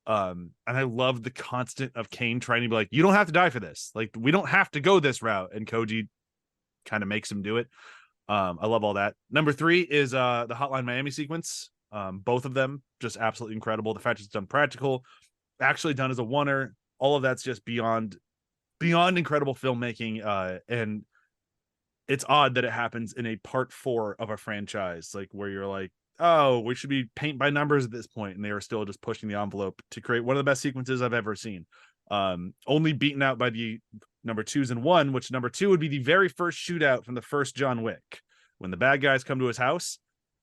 [SPEAKER 1] And I love the constant of Kane trying to be like, you don't have to die for this. Like, we don't have to go this route. And Koji kind of makes him do it. I love all that. Number 3 is the Hotline Miami sequence. Both of them just absolutely incredible. The fact it's done practical, actually done as a oneer, all of that's just beyond incredible filmmaking. And it's odd that it happens in a part 4 of a franchise, like where you're like, oh, we should be paint by numbers at this point, and they are still just pushing the envelope to create one of the best sequences I've ever seen. Only beaten out by the number 2s and 1, which number 2 would be the very first shootout from the first John Wick, when the bad guys come to his house.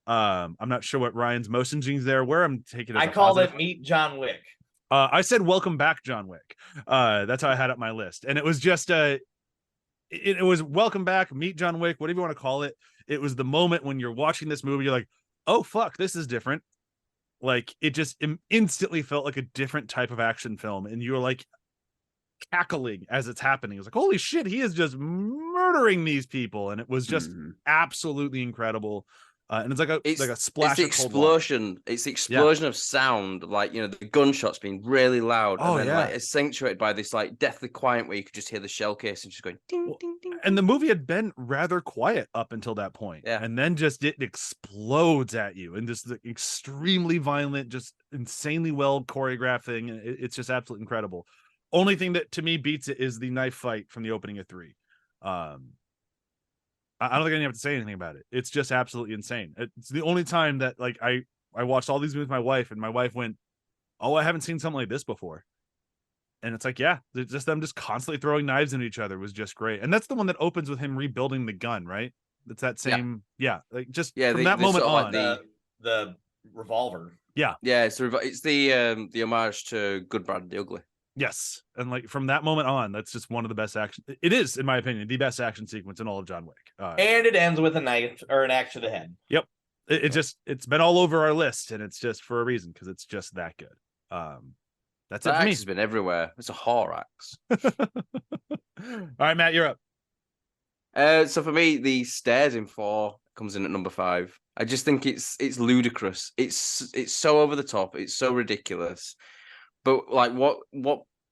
[SPEAKER 1] I'm not sure what Ryan's motion genes there were. I'm taking it.
[SPEAKER 2] I called it Meet John Wick.
[SPEAKER 1] I said welcome back, John Wick. That's how I had up my list, and it was just it was welcome back, meet John Wick, whatever you want to call it. It was the moment when you're watching this movie, you're like, oh fuck, this is different. Like, it just instantly felt like a different type of action film, and you were like cackling as it's happening. It was like, holy shit, he is just murdering these people, and it was just absolutely incredible. And it's like a splash.
[SPEAKER 3] It's the explosion. It's the explosion of sound, like, you know, the gunshots being really loud, and then like accentuated by this like deathly quiet where you could just hear the shell casing just going ding, ding, ding.
[SPEAKER 1] And the movie had been rather quiet up until that point, and then just it explodes at you, and just the extremely violent, just insanely well choreographed thing. It's just absolutely incredible. Only thing that to me beats it is the knife fight from the opening of 3. I don't think I even have to say anything about it. It's just absolutely insane. It's the only time that like I watched all these movies with my wife, and my wife went, oh, I haven't seen something like this before. And it's like, yeah, just them just constantly throwing knives into each other was just great. And that's the one that opens with him rebuilding the gun, right? It's that same, like just from that moment on.
[SPEAKER 2] Like the revolver.
[SPEAKER 1] Yeah.
[SPEAKER 3] Yeah, it's the homage to Good, Bad, and the Ugly.
[SPEAKER 1] Yes, and like from that moment on, that's just one of the best action. It is, in my opinion, the best action sequence in all of John Wick.
[SPEAKER 2] And it ends with a knife or an axe to the head.
[SPEAKER 1] Yep, it's been all over our list, and it's just for a reason, because it's just that good. That's it for me.
[SPEAKER 3] Axe has been everywhere. It's a whore axe.
[SPEAKER 1] All right, Matt, you're
[SPEAKER 3] up. So for me, the stairs in 4 comes in at number 5. I just think it's ludicrous. It's so over the top. It's so ridiculous. But like what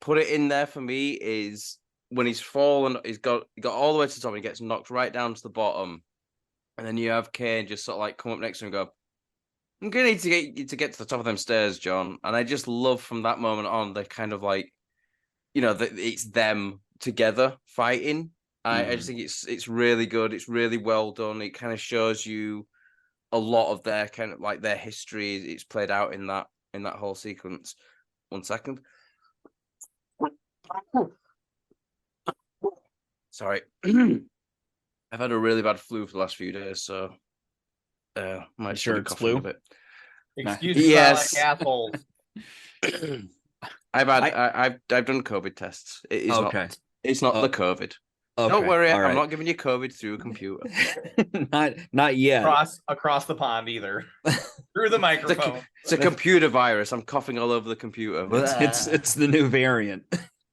[SPEAKER 3] put it in there for me is when he's fallen, he got all the way to the top, and he gets knocked right down to the bottom, and then you have Kane just sort of like come up next to him and go, I'm gonna need to get to the top of them stairs, John. And I just love from that moment on, the kind of like, you know, that it's them together fighting. I just think it's really good. It's really well done. It kind of shows you a lot of their kind of like their history. It's played out in that whole sequence. 1 second. Sorry. I've had a really bad flu for the last few days, so my
[SPEAKER 4] sure it's flu.
[SPEAKER 3] A bit.
[SPEAKER 2] Excuses,
[SPEAKER 3] yes.
[SPEAKER 2] like assholes.
[SPEAKER 3] I've done COVID tests. It is
[SPEAKER 4] okay.
[SPEAKER 3] It's not the COVID.
[SPEAKER 4] Okay.
[SPEAKER 3] Don't worry,
[SPEAKER 4] All
[SPEAKER 3] I'm
[SPEAKER 4] right.
[SPEAKER 3] not giving you COVID through a computer.
[SPEAKER 4] not yet.
[SPEAKER 2] Across the pond either. Through the microphone.
[SPEAKER 3] It's a computer virus. I'm coughing all over the computer.
[SPEAKER 4] It's the new variant.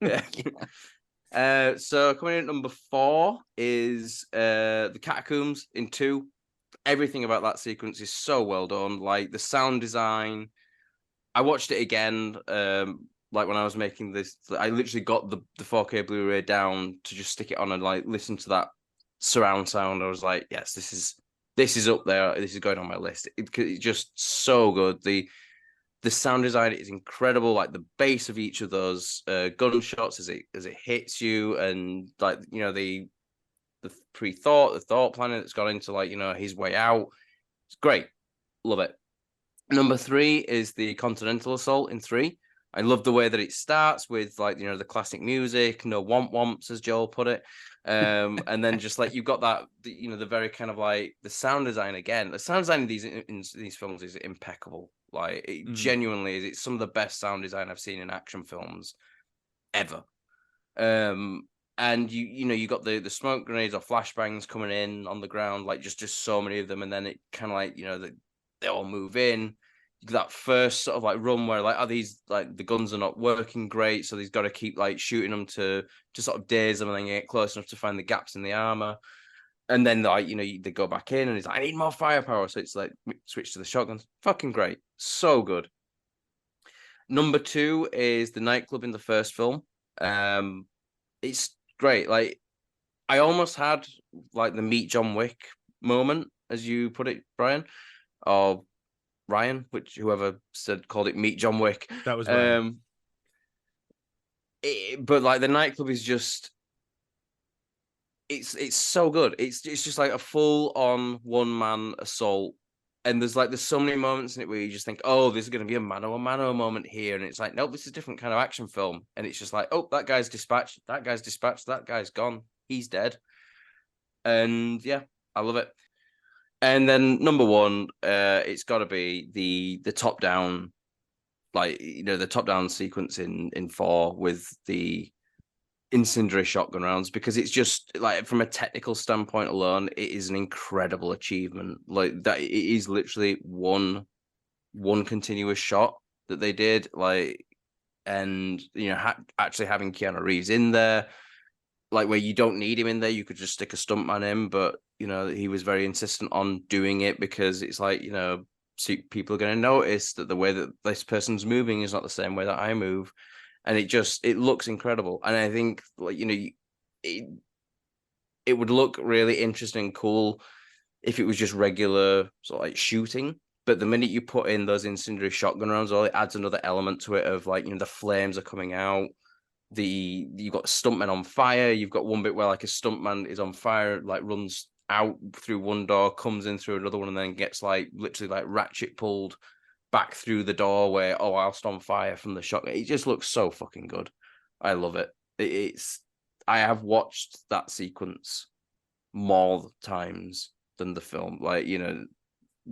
[SPEAKER 3] Yeah. So coming in at number 4 is the catacombs in 2. Everything about that sequence is so well done. Like the sound design. I watched it again. Like when I was making this, I literally got the 4K Blu-ray down to just stick it on and like listen to that surround sound. I was like, yes, this is up there. This is going on my list. It's just so good. The sound design is incredible. Like the bass of each of those gunshots as it hits you, and like, you know, the thought planning that's gone into, like, you know, his way out. It's great. Love it. Number 3 is the Continental Assault in 3. I love the way that it starts with like, you know, the classic music, no womp womps, as Joel put it. And then just like you've got that, you know, the very kind of like the sound design again. The sound design in these films is impeccable. Like it genuinely is. It's some of the best sound design I've seen in action films ever. And you know, you got the smoke grenades or flashbangs coming in on the ground, like just so many of them, and then it kind of like, you know, they all move in. That first sort of like run where like, these like the guns are not working great, so he's got to keep like shooting them to sort of daze them and then get close enough to find the gaps in the armor. And then like, you know, they go back in and he's like, I need more firepower, so it's like switch to the shotguns. Fucking great, so good. Number 2 is the nightclub in the first film. It's great. Like I almost had like the meet John Wick moment, as you put it, Brian, or Ryan, whoever called it meet John Wick.
[SPEAKER 1] That was Ryan.
[SPEAKER 3] But like the nightclub is just, it's so good. It's just like a full on one man assault. And there's so many moments in it where you just think, oh, this is going to be a mano moment here. And it's like, nope, this is a different kind of action film. And it's just like, oh, that guy's dispatched. That guy's gone. He's dead. And yeah, I love it. And then number 1, it's got to be the top down, like, you know, the top down sequence in 4 with the incendiary shotgun rounds, because it's just like from a technical standpoint alone, it is an incredible achievement. Like that, it is literally one continuous shot that they did. Like, and you know, actually having Keanu Reeves in there, like where you don't need him in there, you could just stick a stuntman in, but you know, he was very insistent on doing it because it's like, you know, people are going to notice that the way that this person's moving is not the same way that I move. And it looks incredible. And I think, like, you know, it would look really interesting and cool if it was just regular sort of like shooting. But the minute you put in those incendiary shotgun rounds, it adds another element to it of like, you know, the flames are coming out. You've got stuntmen on fire. You've got one bit where like a stuntman is on fire, like runs out through one door, comes in through another one, and then gets like literally like ratchet pulled back through the door where, oh, whilst on fire from the shotgun. It just looks so fucking good. I love it. I have watched that sequence more times than the film. Like, you know,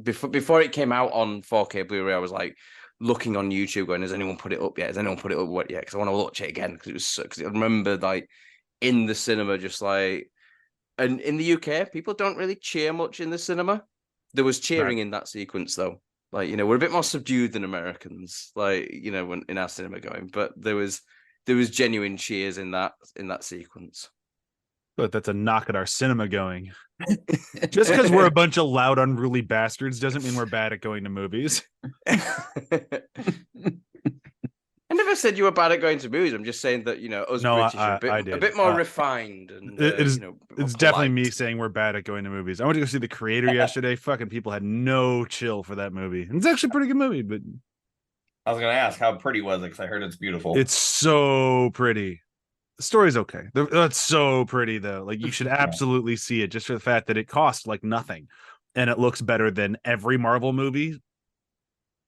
[SPEAKER 3] before it came out on 4K Blu-ray, I was like looking on YouTube going, has anyone put it up yet? Has anyone put it up yet? Because I want to watch it again, because I remember like in the cinema, just like, and in the UK, people don't really cheer much in the cinema. There was cheering in that sequence though. Like, you know, we're a bit more subdued than Americans, like, you know, when in our cinema going, but there was genuine cheers in that sequence.
[SPEAKER 1] But that's a knock at our cinema going. Just because we're a bunch of loud, unruly bastards doesn't mean we're bad at going to movies.
[SPEAKER 3] I never said you were bad at going to movies. I'm just saying that, you know, us British are a bit more refined. And
[SPEAKER 1] it's
[SPEAKER 3] you know,
[SPEAKER 1] it's definitely me saying we're bad at going to movies. I went to go see The Creator yesterday. Fucking people had no chill for that movie. And it's actually a pretty good movie, but
[SPEAKER 2] I was going to ask how pretty was it, because I heard it's beautiful.
[SPEAKER 1] It's so pretty. The story's okay. That's so pretty though. Like, you should absolutely see it just for the fact that it costs like nothing, and it looks better than every Marvel movie.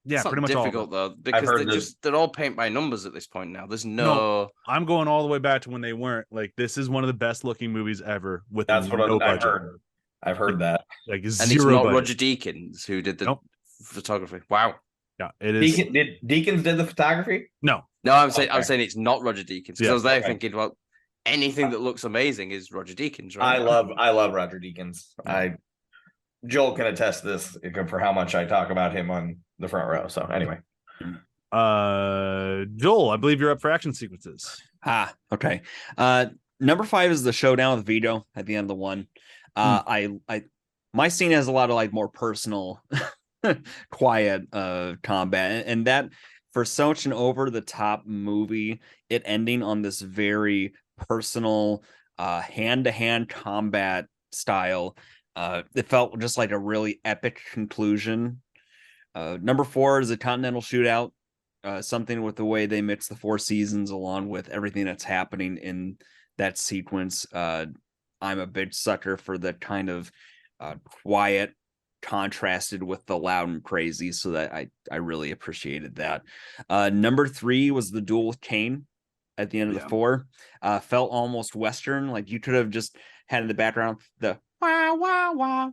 [SPEAKER 1] Yeah,
[SPEAKER 3] it's
[SPEAKER 1] pretty much
[SPEAKER 3] difficult
[SPEAKER 1] all
[SPEAKER 3] though, because they're all paint by numbers at this point now. There's no.
[SPEAKER 1] I'm going all the way back to when they weren't. Like, this is one of the best looking movies ever with
[SPEAKER 2] that's what
[SPEAKER 1] no
[SPEAKER 2] I've
[SPEAKER 1] budget.
[SPEAKER 2] heard. I've heard that.
[SPEAKER 1] Like,
[SPEAKER 3] and
[SPEAKER 1] zero
[SPEAKER 3] it's not
[SPEAKER 1] budget.
[SPEAKER 3] Roger Deakins who did the photography. Wow.
[SPEAKER 1] Yeah, it is.
[SPEAKER 2] Deakins did the photography?
[SPEAKER 1] No,
[SPEAKER 3] I'm saying it's not Roger Deakins, because I was there thinking, well, anything that looks amazing is Roger Deakins, right?
[SPEAKER 2] I love Roger Deakins. Joel can attest this for how much I talk about him on the front row. So anyway.
[SPEAKER 1] Joel, I believe you're up for action sequences.
[SPEAKER 4] Okay. Number 5 is the showdown with Vito at the end of the one. My scene has a lot of like more personal quiet combat, and that for such an over the top movie, it ending on this very personal hand-to-hand combat style, it felt just like a really epic conclusion. Number 4 is a Continental Shootout, something with the way they mix the 4 seasons along with everything that's happening in that sequence. I'm a big sucker for that kind of quiet contrasted with the loud and crazy, so that I really appreciated that. Number 3 was the duel with Kane at the end of the 4. Felt almost Western, like you could have just had in the background the wah wah wah.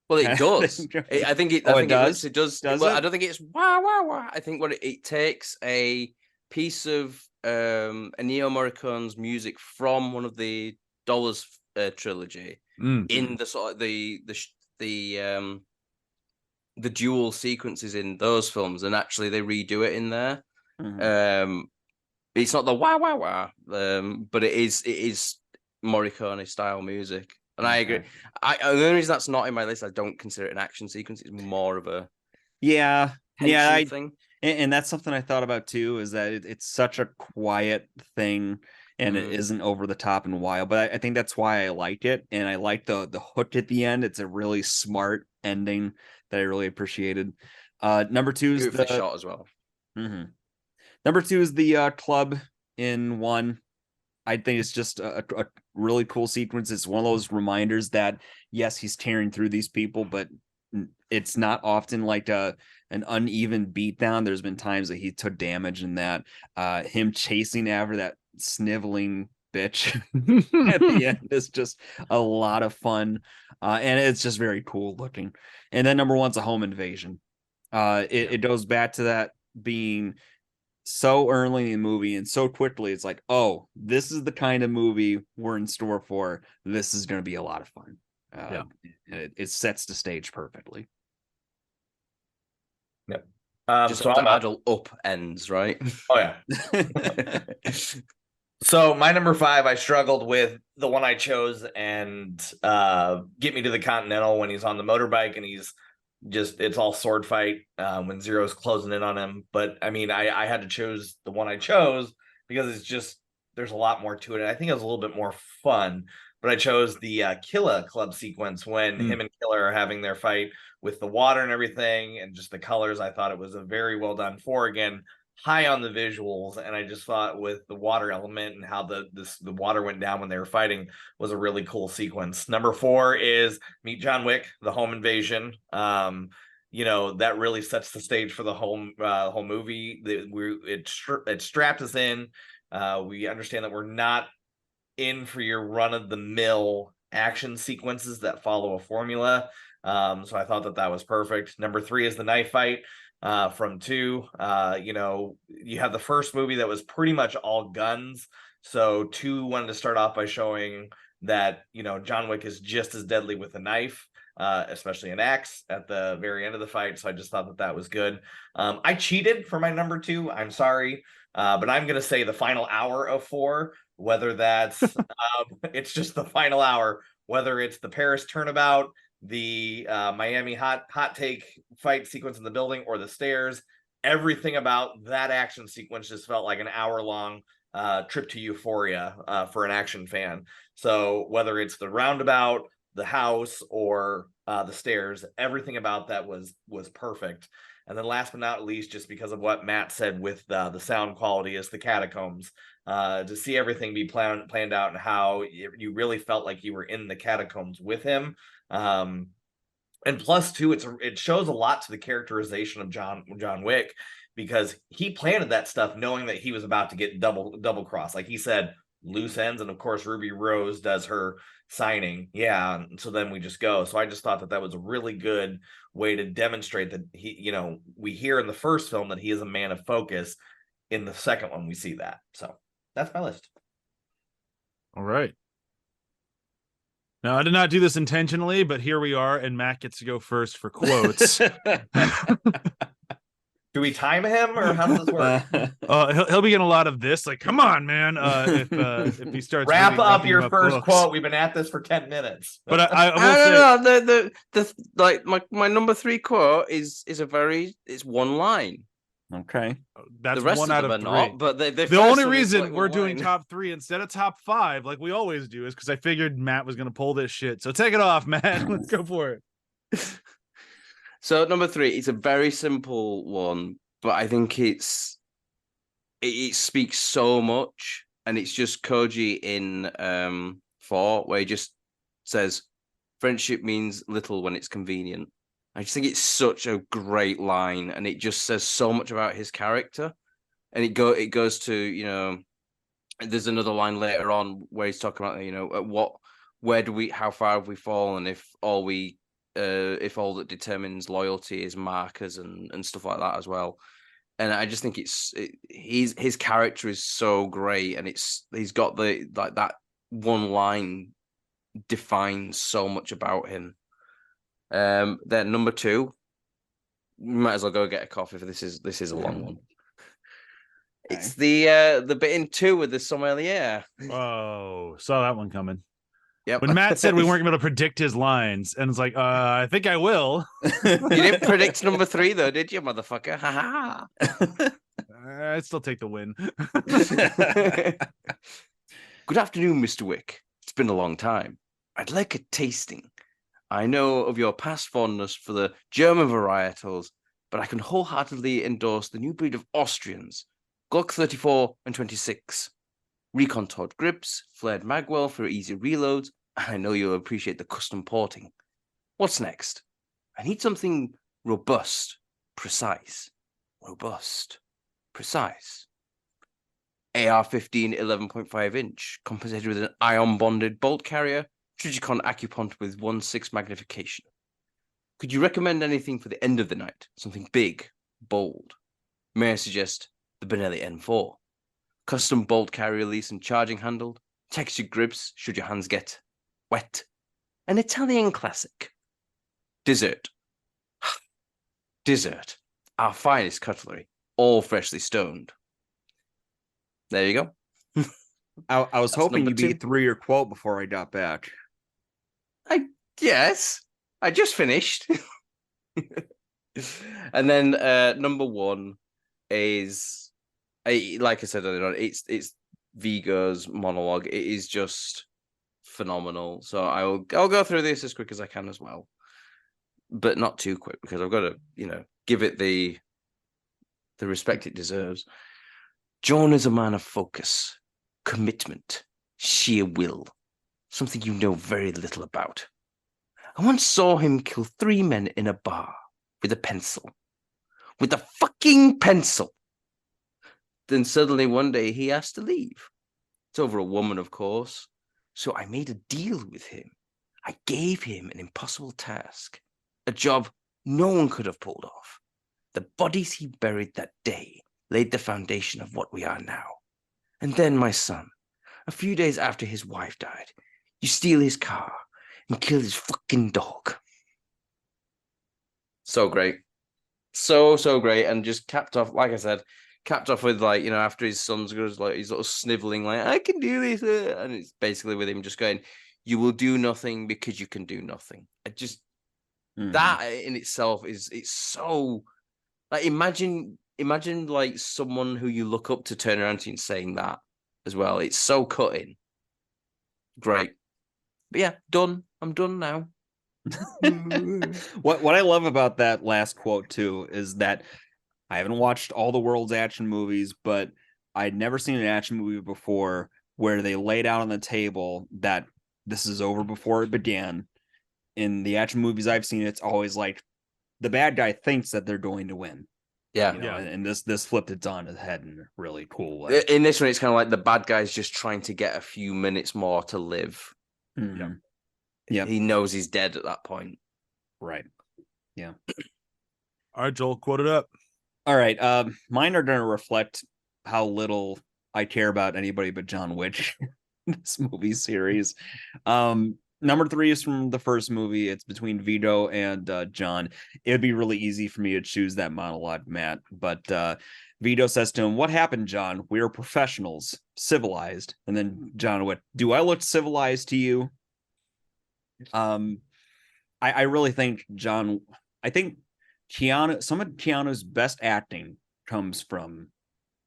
[SPEAKER 3] Well, it does. I think it. I think it does. It does.
[SPEAKER 4] Does
[SPEAKER 3] well,
[SPEAKER 4] it?
[SPEAKER 3] I don't think it's wah wah wah. I think what it takes a piece of Ennio Morricone's music from one of the Dollars trilogy in the sort of the dual sequences in those films, and actually they redo it in there. It's not the wah wah wah, but it is Morricone style music. And I agree. The only reason that's not in my list, I don't consider it an action sequence. It's more of a
[SPEAKER 4] thing. And that's something I thought about too. Is that it's such a quiet thing, and it isn't over the top and wild. But I think that's why I liked it, and I like the hook at the end. It's a really smart ending that I really appreciated. Number 2 is the
[SPEAKER 3] shot as well.
[SPEAKER 4] Number 2 is the club in 1. I think it's just a really cool sequence. It's one of those reminders that, yes, he's tearing through these people, but it's not often like an uneven beatdown. There's been times that he took damage, and that him chasing after that sniveling bitch at the end is just a lot of fun. And it's just very cool looking. And then number 1's a home invasion. It goes back to that being so early in the movie and so quickly. It's like, oh, this is the kind of movie we're in store for. This is going to be a lot of fun. It sets the stage perfectly.
[SPEAKER 2] Yep.
[SPEAKER 3] Just so the adult up ends, right?
[SPEAKER 2] Oh yeah. So my number 5, I struggled with the one I chose, and Get Me to the Continental, when he's on the motorbike and he's just, it's all sword fight when Zero's closing in on him. But I mean, I had to choose the one I chose because it's just, there's a lot more to it. I think it was a little bit more fun, but I chose the Killa Club sequence when him and Killa are having their fight with the water and everything, and just the colors. I thought it was a very well done 4, again, high on the visuals, and I just thought with the water element and how the water went down when they were fighting was a really cool sequence. Number 4 is Meet John Wick, the home invasion. That really sets the stage for the whole movie. It strapped us in. We understand that we're not in for your run-of-the-mill action sequences that follow a formula. So I thought that was perfect. Number 3 is the knife fight from 2. You have the first movie that was pretty much all guns. So 2 wanted to start off by showing that, John Wick is just as deadly with a knife, especially an axe at the very end of the fight. So I just thought that was good. I cheated for my number 2. I'm sorry. But I'm going to say the final hour of 4, whether that's it's just the final hour, whether it's the Paris turnabout, the Miami hot take fight sequence in the building, or the stairs. Everything about that action sequence just felt like an hour-long trip to euphoria for an action fan. So whether it's the roundabout, the house, or the stairs, everything about that was perfect. And then last but not least, just because of what Matt said with the sound quality, is the catacombs. To see everything be planned out, and how you really felt like you were in the catacombs with him. And plus, too, it shows a lot to the characterization of John Wick, because he planted that stuff knowing that he was about to get double crossed. Like he said, loose ends, and of course Ruby Rose does her signing. Yeah, and so then we just go. So I just thought that was a really good way to demonstrate that he, we hear in the first film that he is a man of focus. In the second one, we see that. So that's my list.
[SPEAKER 1] All right. Now, I did not do this intentionally, but here we are, and Matt gets to go first for quotes.
[SPEAKER 2] Do we time him, or how does this work?
[SPEAKER 1] He'll be getting a lot of this. Like, come on, man! If he starts
[SPEAKER 2] wrap up your first quote, we've been at this for 10 minutes.
[SPEAKER 1] But I will say,
[SPEAKER 3] the my number 3 quote is it's one line.
[SPEAKER 4] Okay,
[SPEAKER 1] that's
[SPEAKER 3] the rest
[SPEAKER 1] one out of 3.
[SPEAKER 3] Not, but
[SPEAKER 1] the only reason we're doing top 3 instead of top 5, like we always do, is because I figured Matt was going to pull this shit. So take it off, Matt. Let's go for it.
[SPEAKER 3] So number 3, it's a very simple one, but I think it speaks so much, and it's just Koji in 4, where he just says, Friendship means little when it's convenient. I just think it's such a great line, and it just says so much about his character. And it goes to, there's another line later on where he's talking about, how far have we fallen if all that determines loyalty is markers and stuff like that as well. And I just think his character is so great, and he's got that one line defines so much about him. Then number 2, you might as well go get a coffee for this is a long one. Okay. It's the bit in 2 with the sommelier.
[SPEAKER 1] Oh, saw that one coming.
[SPEAKER 3] Yep.
[SPEAKER 1] When Matt said we weren't going to predict his lines, and it's like, I think I will.
[SPEAKER 3] You didn't predict number 3 though, did you, motherfucker? Ha ha.
[SPEAKER 1] I'd still take the win.
[SPEAKER 3] Good afternoon, Mr. Wick. It's been a long time. I'd like a tasting. I know of your past fondness for the German varietals, but I can wholeheartedly endorse the new breed of Austrians, Glock 34 and 26. Recontoured grips, flared magwell for easy reloads, and I know you'll appreciate the custom porting. What's next? I need something robust, precise. Robust, precise. AR-15 11.5 inch, compensated with an ion-bonded bolt carrier, Trigicon Acupont with 1.6 magnification. Could you recommend anything for the end of the night? Something big, bold. May I suggest the Benelli N4? Custom bolt carrier release and charging handled, textured grips should your hands get wet. An Italian classic. Dessert. Dessert. Our finest cutlery, all freshly stoned. There you go.
[SPEAKER 4] I was hoping you'd be
[SPEAKER 3] 2.
[SPEAKER 4] through your quote before I got back.
[SPEAKER 3] Yes, I just finished. And then number 1 is, like I said earlier on, it's Viggo's monologue. It is just phenomenal. So I'll go through this as quick as I can as well, but not too quick because I've got to give it the respect it deserves. John is a man of focus, commitment, sheer will, something you know very little about. I once saw him kill 3 men in a bar with a pencil. With a fucking pencil! Then suddenly one day he asked to leave. It's over a woman, of course. So I made a deal with him. I gave him an impossible task, a job no one could have pulled off. The bodies he buried that day laid the foundation of what we are now. And then, my son, a few days after his wife died, you steal his car and kill his fucking dog. So great. So great. And just capped off, like I said, with after his son's goes, he's sort of sniveling, I can do this. And it's basically with him just going, you will do nothing because you can do nothing. That in itself it's so, imagine someone who you look up to turn around to you and saying that as well. It's so cutting. Great. But yeah, done. I'm done now.
[SPEAKER 4] What I love about that last quote too is that I haven't watched all the world's action movies, but I'd never seen an action movie before where they laid out on the table that this is over before it began. In the action movies I've seen, it's always like the bad guy thinks that they're going to win.
[SPEAKER 3] Yeah.
[SPEAKER 4] And this flipped it on its head in a really cool way.
[SPEAKER 3] In this one, it's kind of like the bad guy's just trying to get a few minutes more to live.
[SPEAKER 4] Mm-hmm.
[SPEAKER 3] Yeah. He knows he's dead at that point.
[SPEAKER 4] Right. Yeah.
[SPEAKER 1] All right, Joel, quote it up.
[SPEAKER 4] All right. Mine are going to reflect how little I care about anybody but John Wick in this movie series. Number 3 is from the first movie. It's between Vito and John. It would be really easy for me to choose that monologue, Matt. But Vito says to him, "What happened, John? We are professionals, civilized." And then John went, "Do I look civilized to you?" I really think Keanu, some of Keanu's best acting comes from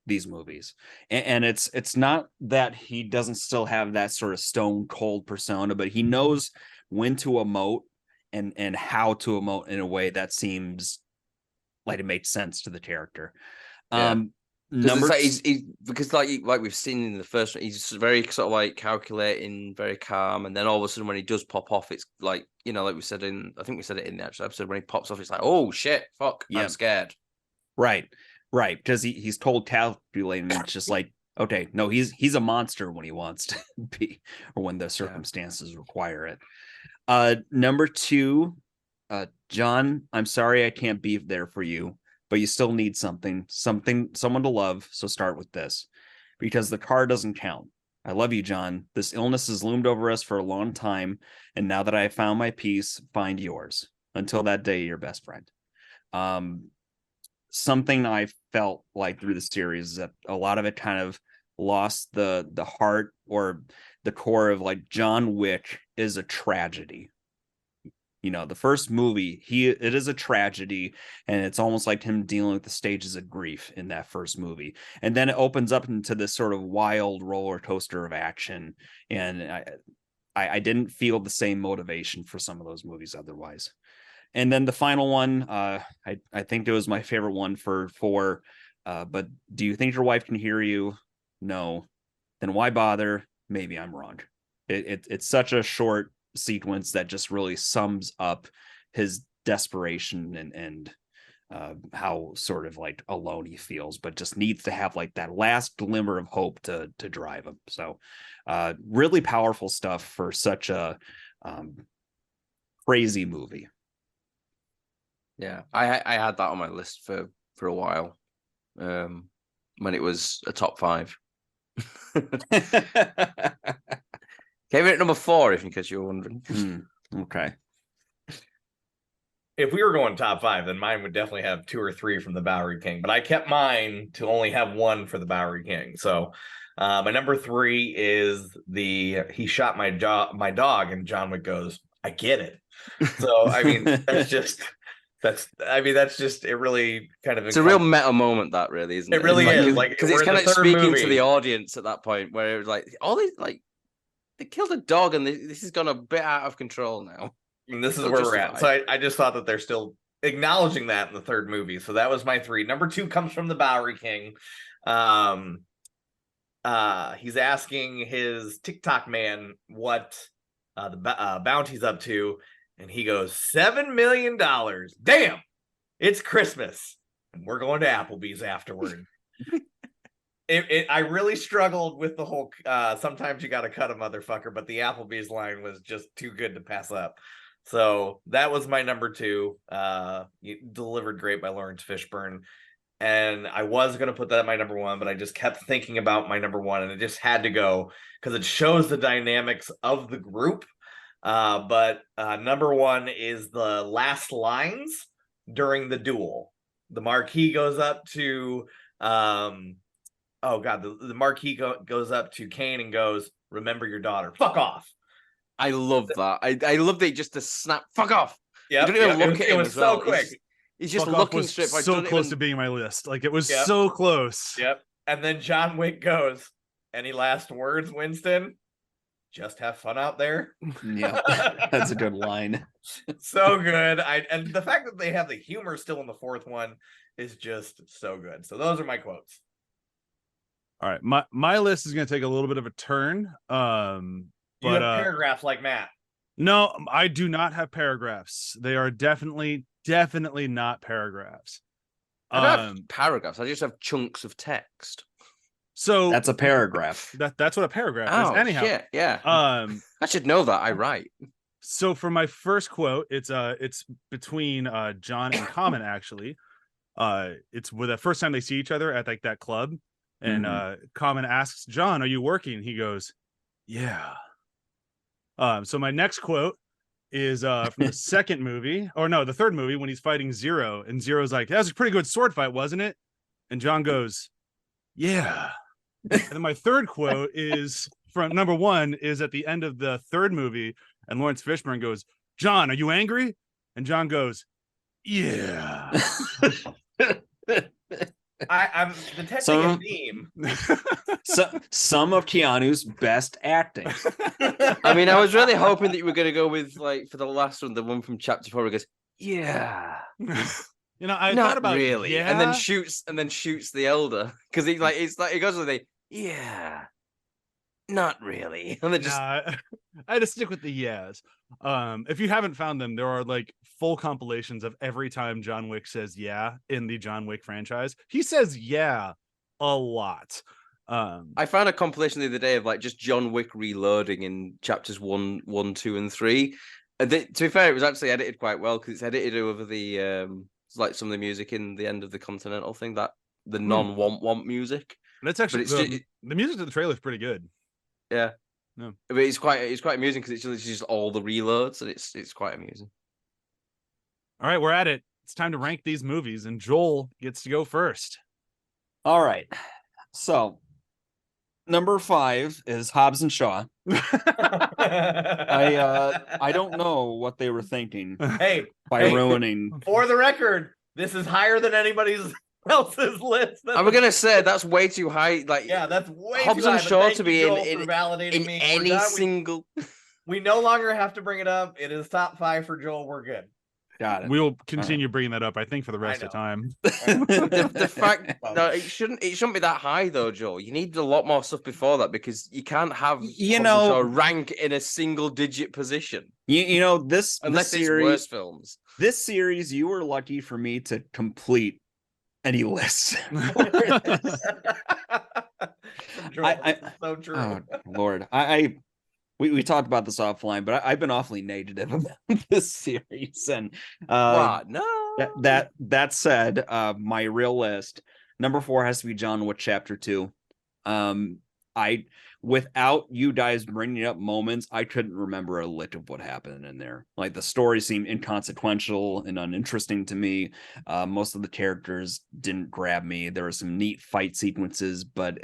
[SPEAKER 4] these movies, and it's not that he doesn't still have that sort of stone cold persona, but he knows when to emote and how to emote in a way that seems like it makes sense to the character. Number
[SPEAKER 3] he's because like we've seen in the first one, he's very sort of like calculating, very calm, and then all of a sudden when he does pop off, it's like, you know, like we said I think we said it in the actual episode, when he pops off, it's like, oh shit, fuck, I'm scared.
[SPEAKER 4] Right, because he's told calculating. It's just like, okay, no, he's a monster when he wants to be, or when the circumstances require it. Number 2, John, I'm sorry I can't be there for you, but you still need someone to love. So start with this, because the car doesn't count. I love you, John. This illness has loomed over us for a long time, and now that I have found my peace, find yours. Until that day, your best friend. Something I felt like through the series is that a lot of it kind of lost the heart or the core of, like, John Wick is a tragedy. You know, the first movie, it is a tragedy, and it's almost like him dealing with the stages of grief in that first movie. And then it opens up into this sort of wild roller coaster of action. And I didn't feel the same motivation for some of those movies otherwise. And then the final one, I think it was my favorite one for 4. But do you think your wife can hear you? No. Then why bother? Maybe I'm wrong. It's such a short sequence that just really sums up his desperation and how sort of like alone he feels, but just needs to have like that last glimmer of hope to drive him. So really powerful stuff for such a crazy movie.
[SPEAKER 3] Yeah, I had that on my list for a while, when it was a top 5. Came in at number 4, if in case you were wondering.
[SPEAKER 4] Okay.
[SPEAKER 2] If we were going top 5, then mine would definitely have 2 or 3 from the Bowery King, but I kept mine to only have 1 for the Bowery King. So my number 3 is he shot my dog, and John Wick goes, I get it. So I mean, that's just it. Really kind of,
[SPEAKER 3] it's a real meta moment, that really, isn't it?
[SPEAKER 2] It really is, like,
[SPEAKER 3] because it's kind of speaking to the audience at that point, where it was like, all these, like, they killed a dog, and this has gone a bit out of control now.
[SPEAKER 2] And this is where we're at. So I just thought that they're still acknowledging that in the third movie. So that was my 3. Number 2 comes from the Bowery King. He's asking his TikTok man what the bounty's up to, and he goes, $7 million. Damn, it's Christmas, and we're going to Applebee's afterward. I really struggled with the whole sometimes you gotta cut a motherfucker, but the Applebee's line was just too good to pass up. So that was my number 2. Delivered great by Lawrence Fishburne. And I was going to put that at my number 1, but I just kept thinking about my number 1, and it just had to go because it shows the dynamics of the group. But number 1 is the last lines during the duel. The Marquis goes up to the Marquis goes up to Kane and goes, remember your daughter. Fuck off.
[SPEAKER 3] I love that. I love that, just to snap, fuck off.
[SPEAKER 2] Yeah,
[SPEAKER 3] you don't even look at him.
[SPEAKER 2] It was so quick.
[SPEAKER 3] He's just looking straight.
[SPEAKER 1] So close to being my list. Like, it was so close.
[SPEAKER 2] Yep. And then John Wick goes, any last words, Winston? Just have fun out there.
[SPEAKER 4] Yeah, that's a good line.
[SPEAKER 2] So good. And the fact that they have the humor still in the 4th one is just so good. So those are my quotes.
[SPEAKER 1] All right, my list is going to take a little bit of a turn.
[SPEAKER 2] You have paragraphs like Matt.
[SPEAKER 1] No, I do not have paragraphs. They are definitely not paragraphs.
[SPEAKER 3] I don't have paragraphs. I just have chunks of text.
[SPEAKER 1] So
[SPEAKER 4] that's a paragraph.
[SPEAKER 1] That's what a paragraph is. Anyhow,
[SPEAKER 3] shit, yeah. I should know that. I write.
[SPEAKER 1] So for my first quote, it's between John and Common, actually. It's with the first time they see each other at like that club, and Common asks John, "Are you working?" He goes, "Yeah." So my next quote is from the second movie, or no, the third movie, when he's fighting Zero, and Zero's like, "That was a pretty good sword fight, wasn't it?" And John goes, "Yeah." And then my third quote is from number 1, is at the end of the third movie, and Lawrence Fishburne goes, "John, are you angry?" And John goes, "Yeah."
[SPEAKER 2] I'm detecting a theme.
[SPEAKER 4] Some of Keanu's best acting.
[SPEAKER 3] I mean, I was really hoping that you were going to go with, like, for the last one, the one from chapter 4, where he goes, "Yeah."
[SPEAKER 1] You know, I
[SPEAKER 3] Not
[SPEAKER 1] thought about
[SPEAKER 3] really,
[SPEAKER 1] yeah,
[SPEAKER 3] and then shoots the elder because he like it's like it goes with the yeah, not really, and then just
[SPEAKER 1] nah, I had to stick with the yes. If you haven't found them, there are like full compilations of every time John Wick says yeah in the John Wick franchise. He says yeah a lot.
[SPEAKER 3] I found a compilation the other day of like just John Wick reloading in chapters 1, 2, and 3. And to be fair, it was actually edited quite well because it's edited over the like some of the music in the end of the Continental thing, that the non-want music.
[SPEAKER 1] That's actually
[SPEAKER 3] But it's
[SPEAKER 1] the music to the trailer is pretty good.
[SPEAKER 3] yeah,
[SPEAKER 1] No.
[SPEAKER 3] but it's quite amusing because it's just all the reloads and it's quite amusing.
[SPEAKER 1] All right, we're at it. It's time to rank these movies, and Joel gets to go first.
[SPEAKER 4] All right. So number 5 is Hobbs and Shaw. I don't know what they were thinking
[SPEAKER 2] Hey,
[SPEAKER 4] by ruining.
[SPEAKER 2] For the record, this is higher than anybody's else's list.
[SPEAKER 3] I was gonna say that's way too high. Like,
[SPEAKER 2] yeah, that's way
[SPEAKER 3] Hobbs
[SPEAKER 2] too high.
[SPEAKER 3] and
[SPEAKER 2] but
[SPEAKER 3] Shaw
[SPEAKER 2] thank
[SPEAKER 3] to
[SPEAKER 2] you,
[SPEAKER 3] be
[SPEAKER 2] Joel,
[SPEAKER 3] in
[SPEAKER 2] for validating me.
[SPEAKER 3] any
[SPEAKER 2] We're done.
[SPEAKER 3] single.
[SPEAKER 2] We no longer have to bring it up. It is top 5 for Joel. We're good.
[SPEAKER 4] Got it.
[SPEAKER 1] We will continue bringing that up, I think, for the rest of the time.
[SPEAKER 3] the fact no, it shouldn't be that high though, Joe. You need a lot more stuff before that because you can't have Hobbs and Shaw rank in a single digit position.
[SPEAKER 4] You know this
[SPEAKER 3] unless
[SPEAKER 4] this
[SPEAKER 3] it's
[SPEAKER 4] series,
[SPEAKER 3] worse films.
[SPEAKER 4] This series, you were lucky for me to complete any list.
[SPEAKER 2] So true.
[SPEAKER 4] Oh, Lord, we talked about this offline, but I've been awfully negative about this series. And
[SPEAKER 3] what? No.
[SPEAKER 4] That said, my real list number 4 has to be John Wick Chapter 2. Without you guys bringing up moments, I couldn't remember a lick of what happened in there. Like the story seemed inconsequential and uninteresting to me. Most of the characters didn't grab me. There were some neat fight sequences, but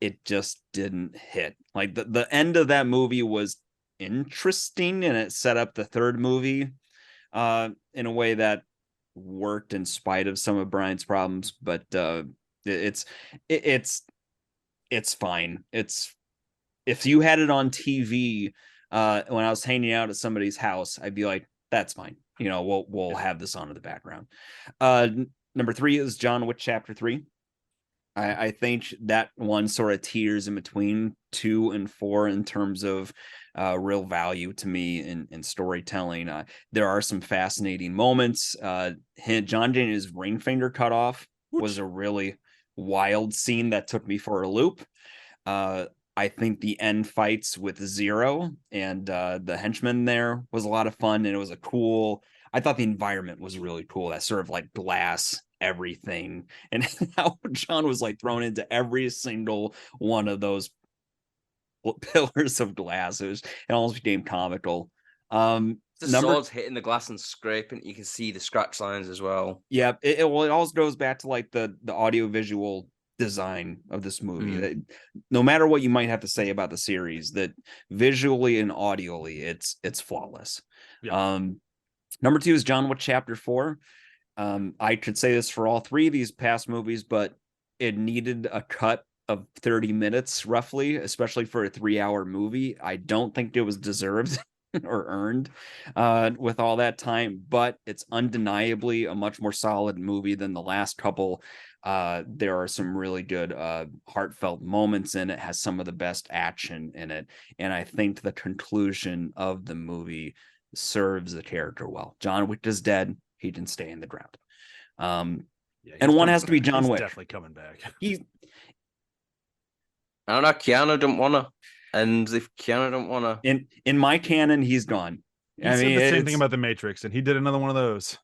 [SPEAKER 4] it just didn't hit. Like the end of that movie was interesting and it set up the third movie in a way that worked in spite of some of Brian's problems, but it's fine. It's if you had it on TV when I was hanging out at somebody's house, I'd be like, that's fine. You know, we'll have this on in the background. Number 3 is John Wick Chapter 3. I think that one sort of teeters in between 2 and 4 in terms of real value to me in storytelling. There are some fascinating moments. John getting his ring finger cut off was a really wild scene that took me for a loop. I think the end fights with Zero and the henchman there was a lot of fun, and it was I thought the environment was really cool. That sort of like glass everything, and how John was like thrown into every single one of those pillars of glass. It almost became comical. The
[SPEAKER 3] swords hitting the glass and scraping. You can see the scratch lines as well.
[SPEAKER 4] Yeah, it also goes back to like the audio visual design of this movie. No matter what you might have to say about the series, that visually and audially, it's flawless. Yeah. Number 2 is John Wick Chapter 4. I could say this for all 3 of these past movies, but it needed a cut of 30 minutes roughly, especially for a 3-hour movie. I don't think it was deserved or earned with all that time, but it's undeniably a much more solid movie than the last couple. There are some really good heartfelt moments in it, has some of the best action in it, and I think the conclusion of the movie serves the character well. John Wick is dead. He can stay in the ground. And one has to be John Wick.
[SPEAKER 1] Definitely coming back.
[SPEAKER 3] I don't know. Keanu don't want to. And if Keanu don't want
[SPEAKER 4] to, in my canon, he's gone.
[SPEAKER 1] He said the same thing about The Matrix, and he did another one of those.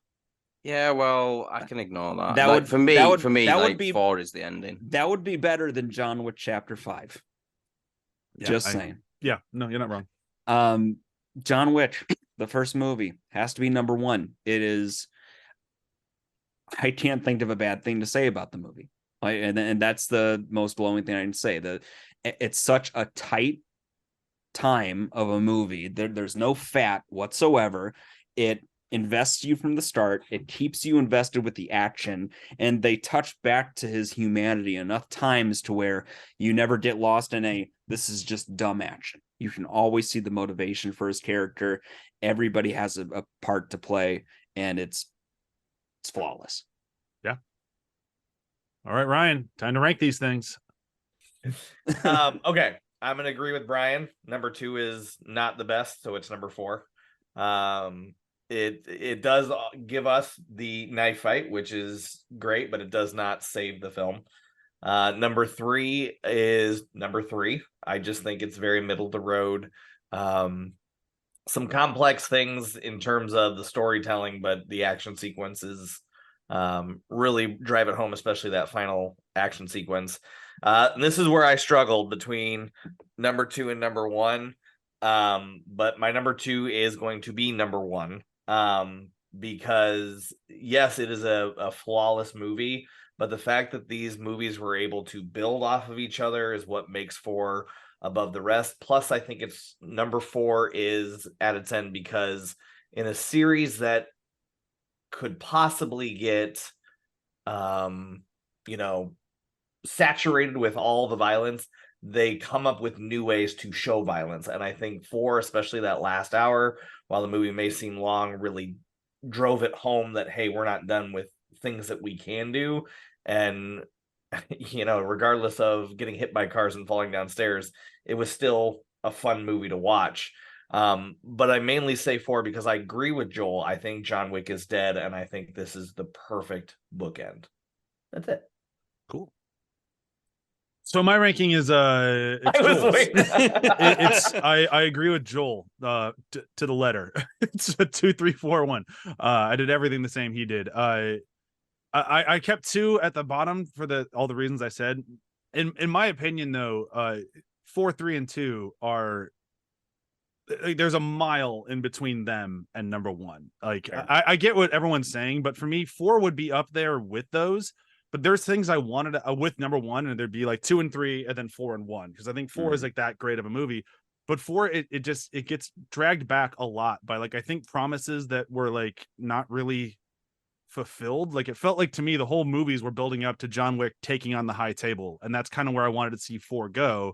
[SPEAKER 3] Yeah, well, I can ignore that. That would for me, that would be 4 is the ending.
[SPEAKER 4] That would be better than John Wick Chapter 5. Yeah, just saying.
[SPEAKER 1] Yeah, no, you're not wrong.
[SPEAKER 4] John Wick, the first movie, has to be number 1. It is. I can't think of a bad thing to say about the movie. And that's the most glowing thing I can say. It's such a tight time of a movie. There's no fat whatsoever. It invests you from the start. It keeps you invested with the action, and they touch back to his humanity enough times to where you never get lost in this is just dumb action. You can always see the motivation for his character. Everybody has a part to play, and it's It's flawless.
[SPEAKER 1] All right, Ryan, time to rank these things.
[SPEAKER 2] Okay, I'm gonna agree with Brian. Number 2 is not the best, so it's number 4. It does give us the knife fight, which is great, but it does not save the film. Number 3 is number 3. I just think it's very middle of the road. Some complex things in terms of the storytelling, but the action sequences really drive it home, especially that final action sequence. And this is where I struggled between number 2 and number 1. But my number 2 is going to be number 1. Because yes, it is a flawless movie, but the fact that these movies were able to build off of each other is what makes for above the rest. Plus, I think it's number 4 is at its end because in a series that could possibly get saturated with all the violence, they come up with new ways to show violence. And I think 4, especially that last hour, while the movie may seem long, really drove it home that, hey, we're not done with things that we can do. And regardless of getting hit by cars and falling downstairs, it was still a fun movie to watch. But I mainly say 4 because I agree with Joel. I think John Wick is dead, and I think this is the perfect bookend. That's it.
[SPEAKER 1] Cool. So my ranking is it's
[SPEAKER 2] Joel's.
[SPEAKER 1] I agree with Joel to the letter. It's a 2, 3, 4, 1. I did everything the same he did. I kept 2 at the bottom for all the reasons I said. In my opinion, though, 4, 3, and 2 are there's a mile in between them and number 1. Like I get what everyone's saying, but for me, 4 would be up there with those. But there's things I wanted with number 1, and there'd be like 2 and 3, and then 4 and 1, because I think 4 is like that great of a movie. But 4, it gets dragged back a lot by I think promises that were like not really fulfilled. Like it felt like to me the whole movies were building up to John Wick taking on the high table, and that's kind of where I wanted to see 4 go.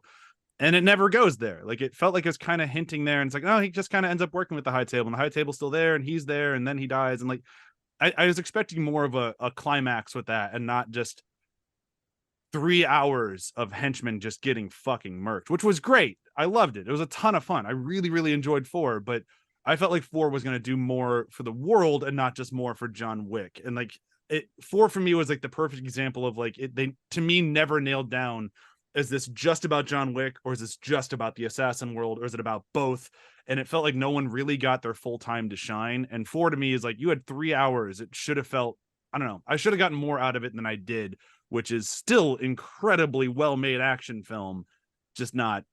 [SPEAKER 1] And it never goes there. Like it felt like it was kind of hinting there, and it's like, oh, he just kind of ends up working with the high table, and the high table's still there, and he's there, and then he dies, and like I was expecting more of a climax with that, and not just 3 hours of henchmen just getting fucking murked, which was great. I loved it. It was a ton of fun. I really, really enjoyed 4, but I felt like 4 was going to do more for the world and not just more for John Wick. And like 4 for me was like the perfect example of like they to me never nailed down, is this just about John Wick, or is this just about the assassin world, or is it about both? And it felt like no one really got their full time to shine. And 4 to me is like, you had 3 hours. It should have felt, I don't know, I should have gotten more out of it than I did, which is still incredibly well-made action film, just not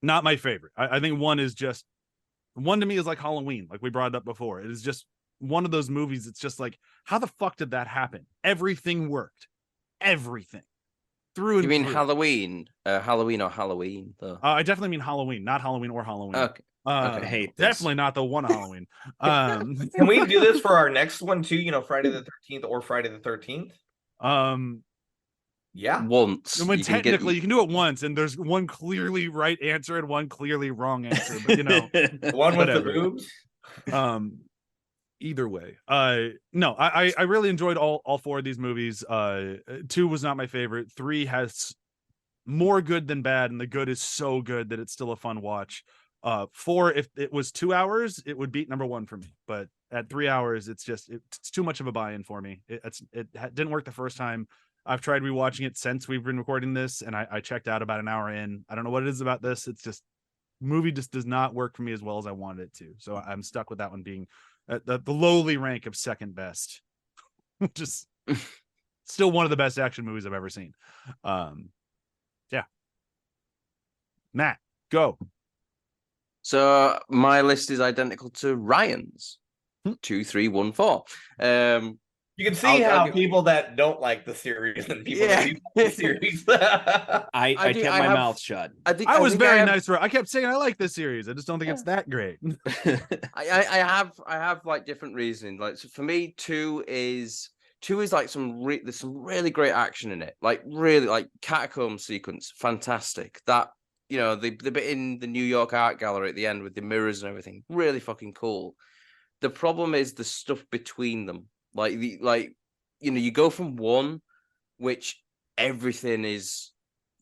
[SPEAKER 1] my favorite. I think 1 to me is like Halloween, like we brought it up before. It is just one of those movies. It's just like, how the fuck did that happen? Everything worked. Everything. Through and
[SPEAKER 3] You mean
[SPEAKER 1] through.
[SPEAKER 3] Halloween? Halloween or Halloween, though?
[SPEAKER 1] I definitely mean Halloween, not Halloween or Halloween.
[SPEAKER 3] Okay.
[SPEAKER 1] I hate definitely not the one Halloween.
[SPEAKER 2] Can we do this for our next one too? Friday the 13th or Friday the 13th? Yeah.
[SPEAKER 3] Once.
[SPEAKER 1] When technically you can do it once, and there's one clearly right answer and one clearly wrong answer, but
[SPEAKER 2] one with the boobs.
[SPEAKER 1] Either way, no, I really enjoyed all 4 of these movies. 2 was not my favorite. 3 has more good than bad, and the good is so good that it's still a fun watch. 4, if it was 2 hours, it would beat number 1 for me, but at 3 hours, it's too much of a buy-in for me. It didn't work the first time. I've tried rewatching it since we've been recording this, and I checked out about an hour in. I don't know what it is about this. It's just movie just does not work for me as well as I wanted it to. So I'm stuck with that one being the lowly rank of second best, which is still one of the best action movies I've ever seen. Yeah. Matt, go.
[SPEAKER 3] So my list is identical to Ryan's. 2, 3, 1, 4.
[SPEAKER 2] You can see how people that don't like the series and people that do like the series.
[SPEAKER 4] I kept my mouth shut.
[SPEAKER 1] I was very nice. I kept saying I like this series. I just don't think it's that great.
[SPEAKER 3] I have like different reasoning. Like, so for me, 2 is like there's some really great action in it. Like really, like catacomb sequence, fantastic. That the bit in the New York Art Gallery at the end with the mirrors and everything, really fucking cool. The problem is the stuff between them. You go from one, which everything is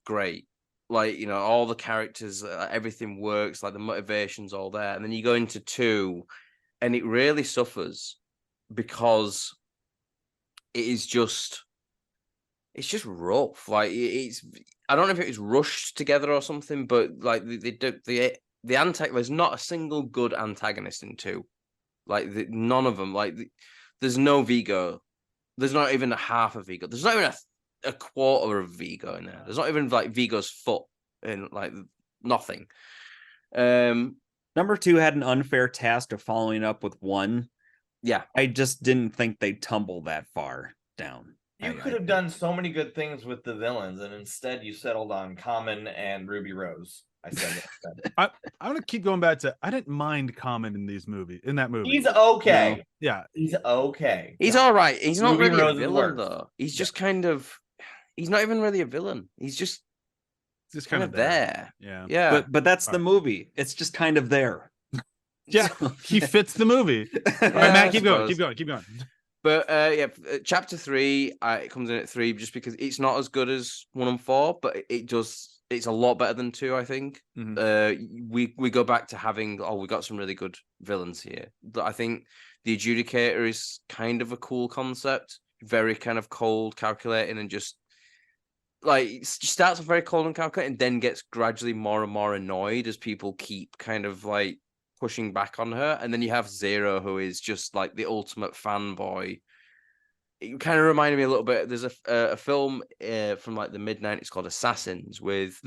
[SPEAKER 3] great, all the characters, everything works, like the motivation's all there, and then you go into two, and it really suffers because it's just rough. I don't know if it was rushed together or something, but like the there's not a single good antagonist in two. None of them. There's no Vigo. There's not even a half of Vigo. There's not even a quarter of Vigo in there. There's not even like Vigo's foot in nothing.
[SPEAKER 4] Number two had an unfair task of following up with one.
[SPEAKER 3] Yeah,
[SPEAKER 4] I just didn't think they'd tumble that far down.
[SPEAKER 2] You could have done so many good things with the villains, and instead you settled on Common and Ruby Rose. I said that.
[SPEAKER 1] I'm gonna keep going back to I didn't mind Common in that movie.
[SPEAKER 2] He's okay.
[SPEAKER 1] No. Yeah,
[SPEAKER 2] he's okay.
[SPEAKER 3] He's all right. He's not
[SPEAKER 2] Ruby
[SPEAKER 3] really
[SPEAKER 2] Rose
[SPEAKER 3] a villain though. He's just kind of. He's not even really a villain. He's just kind of there.
[SPEAKER 1] Yeah.
[SPEAKER 4] But that's the movie. It's just kind of there.
[SPEAKER 1] Yeah, he fits the movie. All right, Matt, keep going.
[SPEAKER 3] But chapter 3, it comes in at 3 just because it's not as good as 1 and 4, but it's a lot better than 2, I think.
[SPEAKER 1] Mm-hmm.
[SPEAKER 3] We go back to having we got some really good villains here. I think the Adjudicator is kind of a cool concept, very kind of cold, calculating, and just it starts off very cold and calculating, and then gets gradually more and more annoyed as people keep kind of pushing back on her. And then you have Zero, who is just the ultimate fanboy. It kind of reminded me a little bit. There's a film from the mid-90s called Assassins with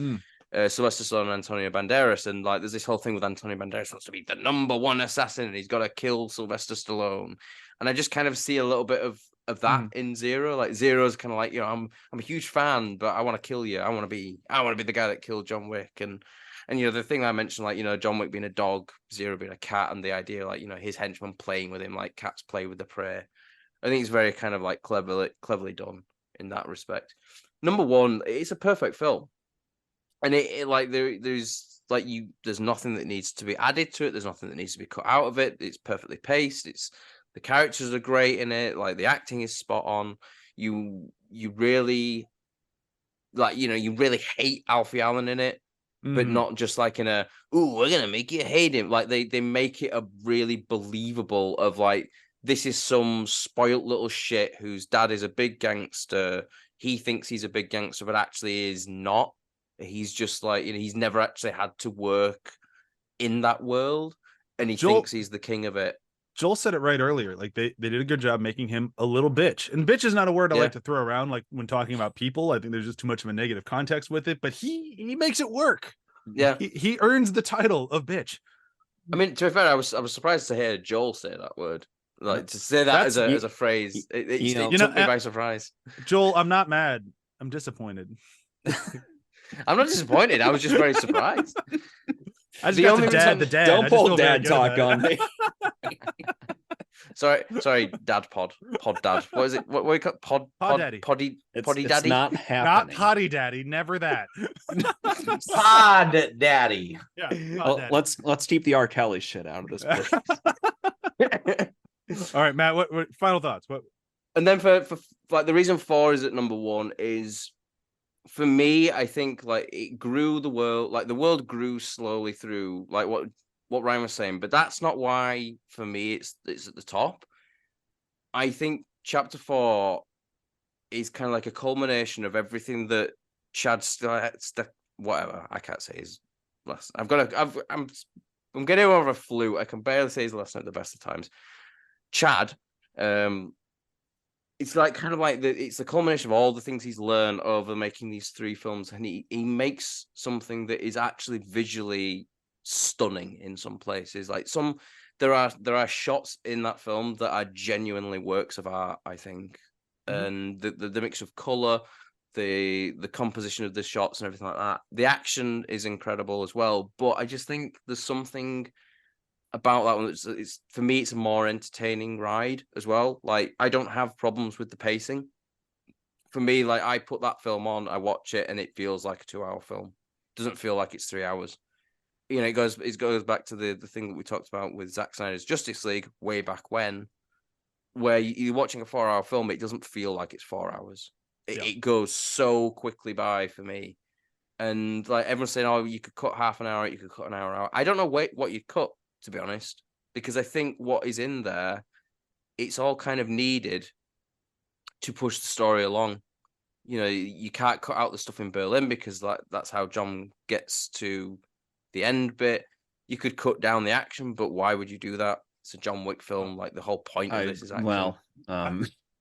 [SPEAKER 3] Sylvester Stallone and Antonio Banderas, and there's this whole thing with Antonio Banderas wants to be the number one assassin and he's got to kill Sylvester Stallone. And I just kind of see a little bit of that in Zero. Zero's kind of I'm a huge fan, but I want to kill you. I want to be the guy that killed John Wick. And the thing I mentioned, John Wick being a dog, Zero being a cat, and the idea, his henchmen playing with him like cats play with the prey. I think it's very kind of cleverly done in that respect. Number one, it's a perfect film, and there's nothing that needs to be added to it. There's nothing that needs to be cut out of it. It's perfectly paced. The characters are great in it. The acting is spot on. You really you really hate Alfie Allen in it. But not just in a, we're gonna make you hate him. They make it a really believable of this is some spoilt little shit whose dad is a big gangster. He thinks he's a big gangster, but actually is not. He's just he's never actually had to work in that world, and he thinks he's the king of it.
[SPEAKER 1] Joel said it right earlier. They did a good job making him a little bitch. And bitch is not a word I like to throw around when talking about people. I think there's just too much of a negative context with it, but he makes it work.
[SPEAKER 3] Yeah.
[SPEAKER 1] He earns the title of bitch.
[SPEAKER 3] I mean, to be fair, I was surprised to hear Joel say that word. To say that as a phrase, it took me by surprise.
[SPEAKER 1] Joel, I'm not mad. I'm disappointed.
[SPEAKER 3] I'm not disappointed. I was just very surprised.
[SPEAKER 1] I just got the dad.
[SPEAKER 4] Don't pull dad talk on me.
[SPEAKER 3] Sorry, dad pod dad. What is it? What we call pod
[SPEAKER 1] daddy?
[SPEAKER 3] Poddy daddy?
[SPEAKER 4] It's not happening.
[SPEAKER 1] Not potty daddy. Never that.
[SPEAKER 2] Pod daddy.
[SPEAKER 1] Yeah.
[SPEAKER 4] Well,
[SPEAKER 1] daddy.
[SPEAKER 4] let's keep the R. Kelly shit out of this place.
[SPEAKER 1] All right, Matt. What final thoughts? What?
[SPEAKER 3] And then for the reason 4 is at number 1 is, for me, I think it grew the world. The world grew slowly through what Ryan was saying, but that's not why for me it's at the top. I think chapter 4 is kind of a culmination of everything that Chad whatever I can't say his last. I'm getting over a flu. I can barely say his last name at the best of times. Chad, it's it's the culmination of all the things he's learned over making these 3 films, and he makes something that is actually visually stunning in some places. There are shots in that film that are genuinely works of art, I think. And the mix of color, the composition of the shots and everything like that. The action is incredible as well, but I just think there's something about that one it's for me it's a more entertaining ride as well. I don't have problems with the pacing. For me, I put that film on, I watch it, and it feels like a 2-hour film. It doesn't feel like it's 3 hours. It goes back to the thing that we talked about with Zack Snyder's Justice League way back when. where you're watching a 4-hour film, it doesn't feel like it's 4 hours. It goes so quickly by for me. And like everyone's saying, oh, you could cut half an hour, you could cut an hour out. I don't know what you'd cut, to be honest, because I think what is in there, it's all kind of needed to push the story along. You know, you can't cut out the stuff in Berlin because that's how John gets to the end bit. You could cut down the action, but why would you do that? It's a John Wick film. Like the whole point of this is action.
[SPEAKER 4] Well,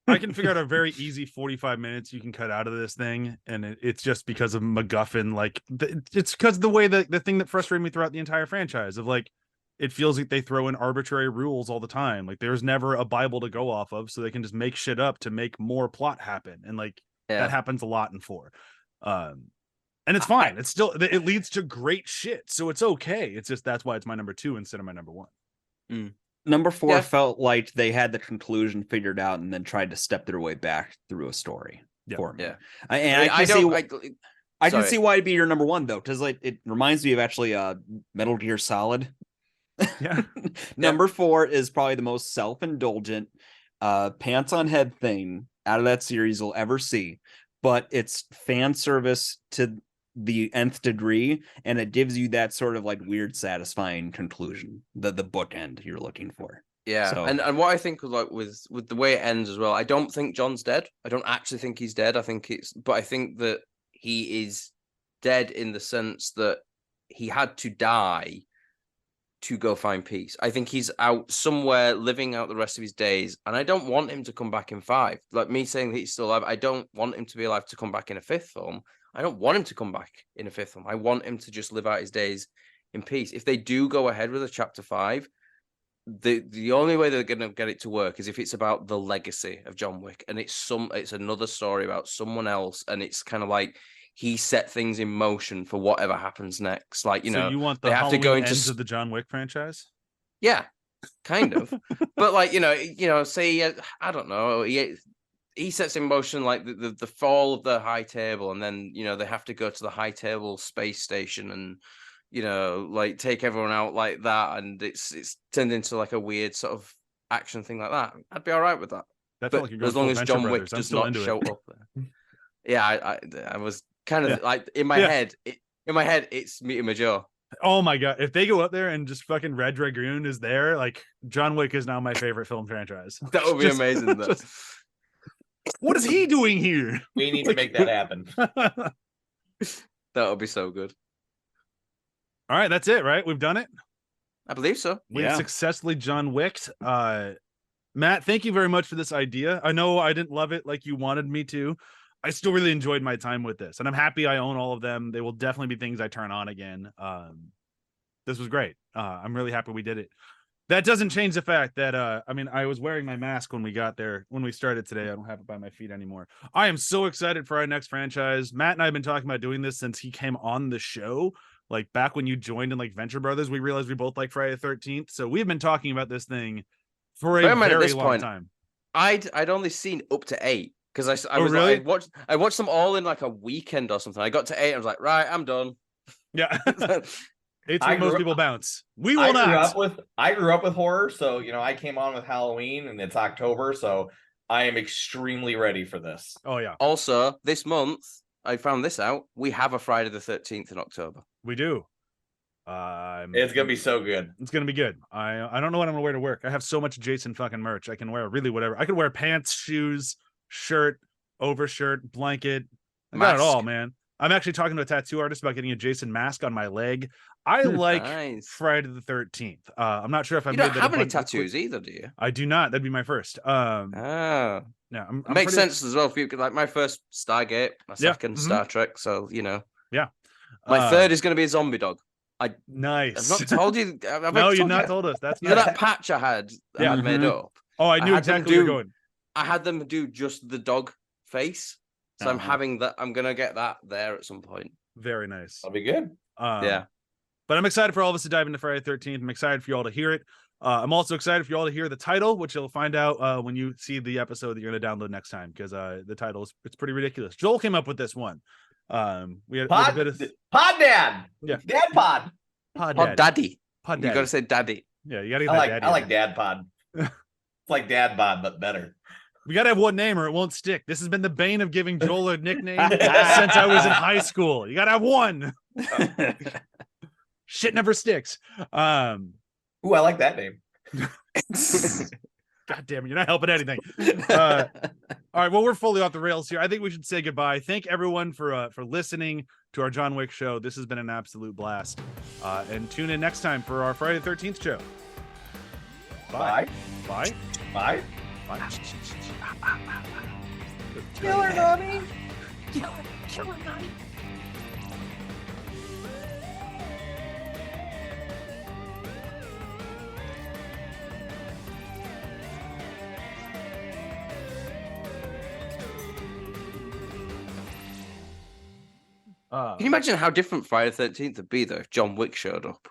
[SPEAKER 1] I can figure out a very easy 45 minutes you can cut out of this thing, and it's just because of MacGuffin. Like it's because of the way that the thing that frustrated me throughout the entire franchise of like, it feels like they throw in arbitrary rules all the time. Like there's never a Bible to go off of, so they can just make shit up to make more plot happen, and like that happens a lot in 4. And it's fine. It's still, it leads to great shit, so it's okay. It's just that's why it's my number 2 instead of my number 1.
[SPEAKER 4] Number 4 felt like they had the conclusion figured out and then tried to step their way back through a story for me. I can see why it'd be your number 1 though, because like it reminds me of actually Metal Gear Solid.
[SPEAKER 1] Yeah.
[SPEAKER 4] Number 4 is probably the most self-indulgent pants on head thing out of that series you'll ever see, but it's fan service to the nth degree, and it gives you that sort of like weird satisfying conclusion, the bookend you're looking for.
[SPEAKER 3] And what I think like with the way it ends as well, I don't think John's dead. I don't actually think he's dead. I think that he is dead in the sense that he had to die to go find peace. I think he's out somewhere living out the rest of his days, and I don't want him to come back in 5. Like me saying that he's still alive, I don't want him to be alive to come back in a 5th film. I don't want him to come back in a 5th film. I want him to just live out his days in peace. If they do go ahead with a chapter 5, the only way they're going to get it to work is if it's about the legacy of John Wick, and it's another story about someone else, and it's kind of like he set things in motion for whatever happens next. Like, so
[SPEAKER 1] you want the
[SPEAKER 3] they have to go into
[SPEAKER 1] ends of the John Wick franchise?
[SPEAKER 3] Yeah, kind of. But like, say I don't know, he sets in motion like the fall of the high table, and then they have to go to the high table space station and like take everyone out like that, and it's turned into like a weird sort of action thing like that. I'd be all right with that.
[SPEAKER 1] But like
[SPEAKER 3] as long as John Wick does not show up there. Yeah, I was kind of like in my head. In my head, it's meeting my jaw.
[SPEAKER 1] Oh my god! If they go up there and just fucking Red Dragoon is there, like John Wick is now my favorite film franchise.
[SPEAKER 3] That would be amazing. Though.
[SPEAKER 1] What is he doing here?
[SPEAKER 2] We need to make that happen.
[SPEAKER 3] That would be so good.
[SPEAKER 1] All right, that's it, right? We've done it.
[SPEAKER 3] I believe so.
[SPEAKER 1] We've successfully John Wicked. Matt, thank you very much for this idea. I know I didn't love it like you wanted me to. I still really enjoyed my time with this, and I'm happy I own all of them. They will definitely be things I turn on again. This was great. I'm really happy we did it. That doesn't change the fact that I was wearing my mask when we got there, when we started today. I don't have it by my feet anymore. I am so excited for our next franchise. Matt and I have been talking about doing this since he came on the show. Like back when you joined in like Venture Brothers, we realized we both like Friday the 13th. So we've been talking about this thing for a very long time.
[SPEAKER 3] I'd only seen up to 8 because I watched them all in like a weekend or something. I got to 8, I was like, right, I'm done.
[SPEAKER 1] Yeah. It's when most people bounce. We will not.
[SPEAKER 2] I grew up with horror, so I came on with Halloween, and it's October, so I am extremely ready for this.
[SPEAKER 1] Oh yeah.
[SPEAKER 3] Also, this month I found this out. We have a Friday the 13th in October.
[SPEAKER 1] We do.
[SPEAKER 2] It's gonna be so good.
[SPEAKER 1] It's gonna be good. I don't know what I'm gonna wear to work. I have so much Jason fucking merch. I can wear really whatever. I could wear pants, shoes, shirt, overshirt, blanket. I got it all, man. I'm actually talking to a tattoo artist about getting a Jason mask on my leg. I like Friday the 13th. I'm not sure if
[SPEAKER 3] you don't have any tattoos either, do you?
[SPEAKER 1] I do not. That'd be my first.
[SPEAKER 3] Yeah, it makes sense as well for you. Like my first Stargate, my second Star Trek. So
[SPEAKER 1] yeah.
[SPEAKER 3] My third is going to be a zombie dog.
[SPEAKER 1] Nice.
[SPEAKER 3] I've not told you.
[SPEAKER 1] No, you've not told us. That's
[SPEAKER 3] nice. That patch I had made up.
[SPEAKER 1] Oh, I knew exactly where you're going.
[SPEAKER 3] I had them do just the dog face. So I'm having that. I'm going to get that there at some point.
[SPEAKER 1] Very nice.
[SPEAKER 2] That'll be good.
[SPEAKER 3] Yeah.
[SPEAKER 1] But I'm excited for all of us to dive into Friday the 13th. I'm excited for you all to hear it. I'm also excited for you all to hear the title, which you'll find out when you see the episode that you're going to download next time, because the title it's pretty ridiculous. Joel came up with this one. We had a bit of
[SPEAKER 2] Pod Dad.
[SPEAKER 1] Yeah.
[SPEAKER 2] Dad Pod.
[SPEAKER 3] Pod Daddy.
[SPEAKER 1] Pod Daddy.
[SPEAKER 3] You got to say Daddy.
[SPEAKER 1] Yeah, you got to get
[SPEAKER 2] Daddy.
[SPEAKER 1] Daddy.
[SPEAKER 2] I like Dad Pod. It's like Dad Bod, but better.
[SPEAKER 1] We gotta have one name or it won't stick. This has been the bane of giving Joel a nickname since I was in high school. You gotta have one. Shit never sticks.
[SPEAKER 2] Ooh, I like that name.
[SPEAKER 1] God damn it, you're not helping anything. All right, well, we're fully off the rails here. I think we should say goodbye. Thank everyone for listening to our John Wick show. This has been an absolute blast. And tune in next time for our Friday the 13th show. Bye. Bye.
[SPEAKER 2] Bye.
[SPEAKER 1] Bye.
[SPEAKER 2] Killer Nani.
[SPEAKER 5] Killer Nani.
[SPEAKER 3] Can you imagine how different Friday the 13th would be though if John Wick showed up?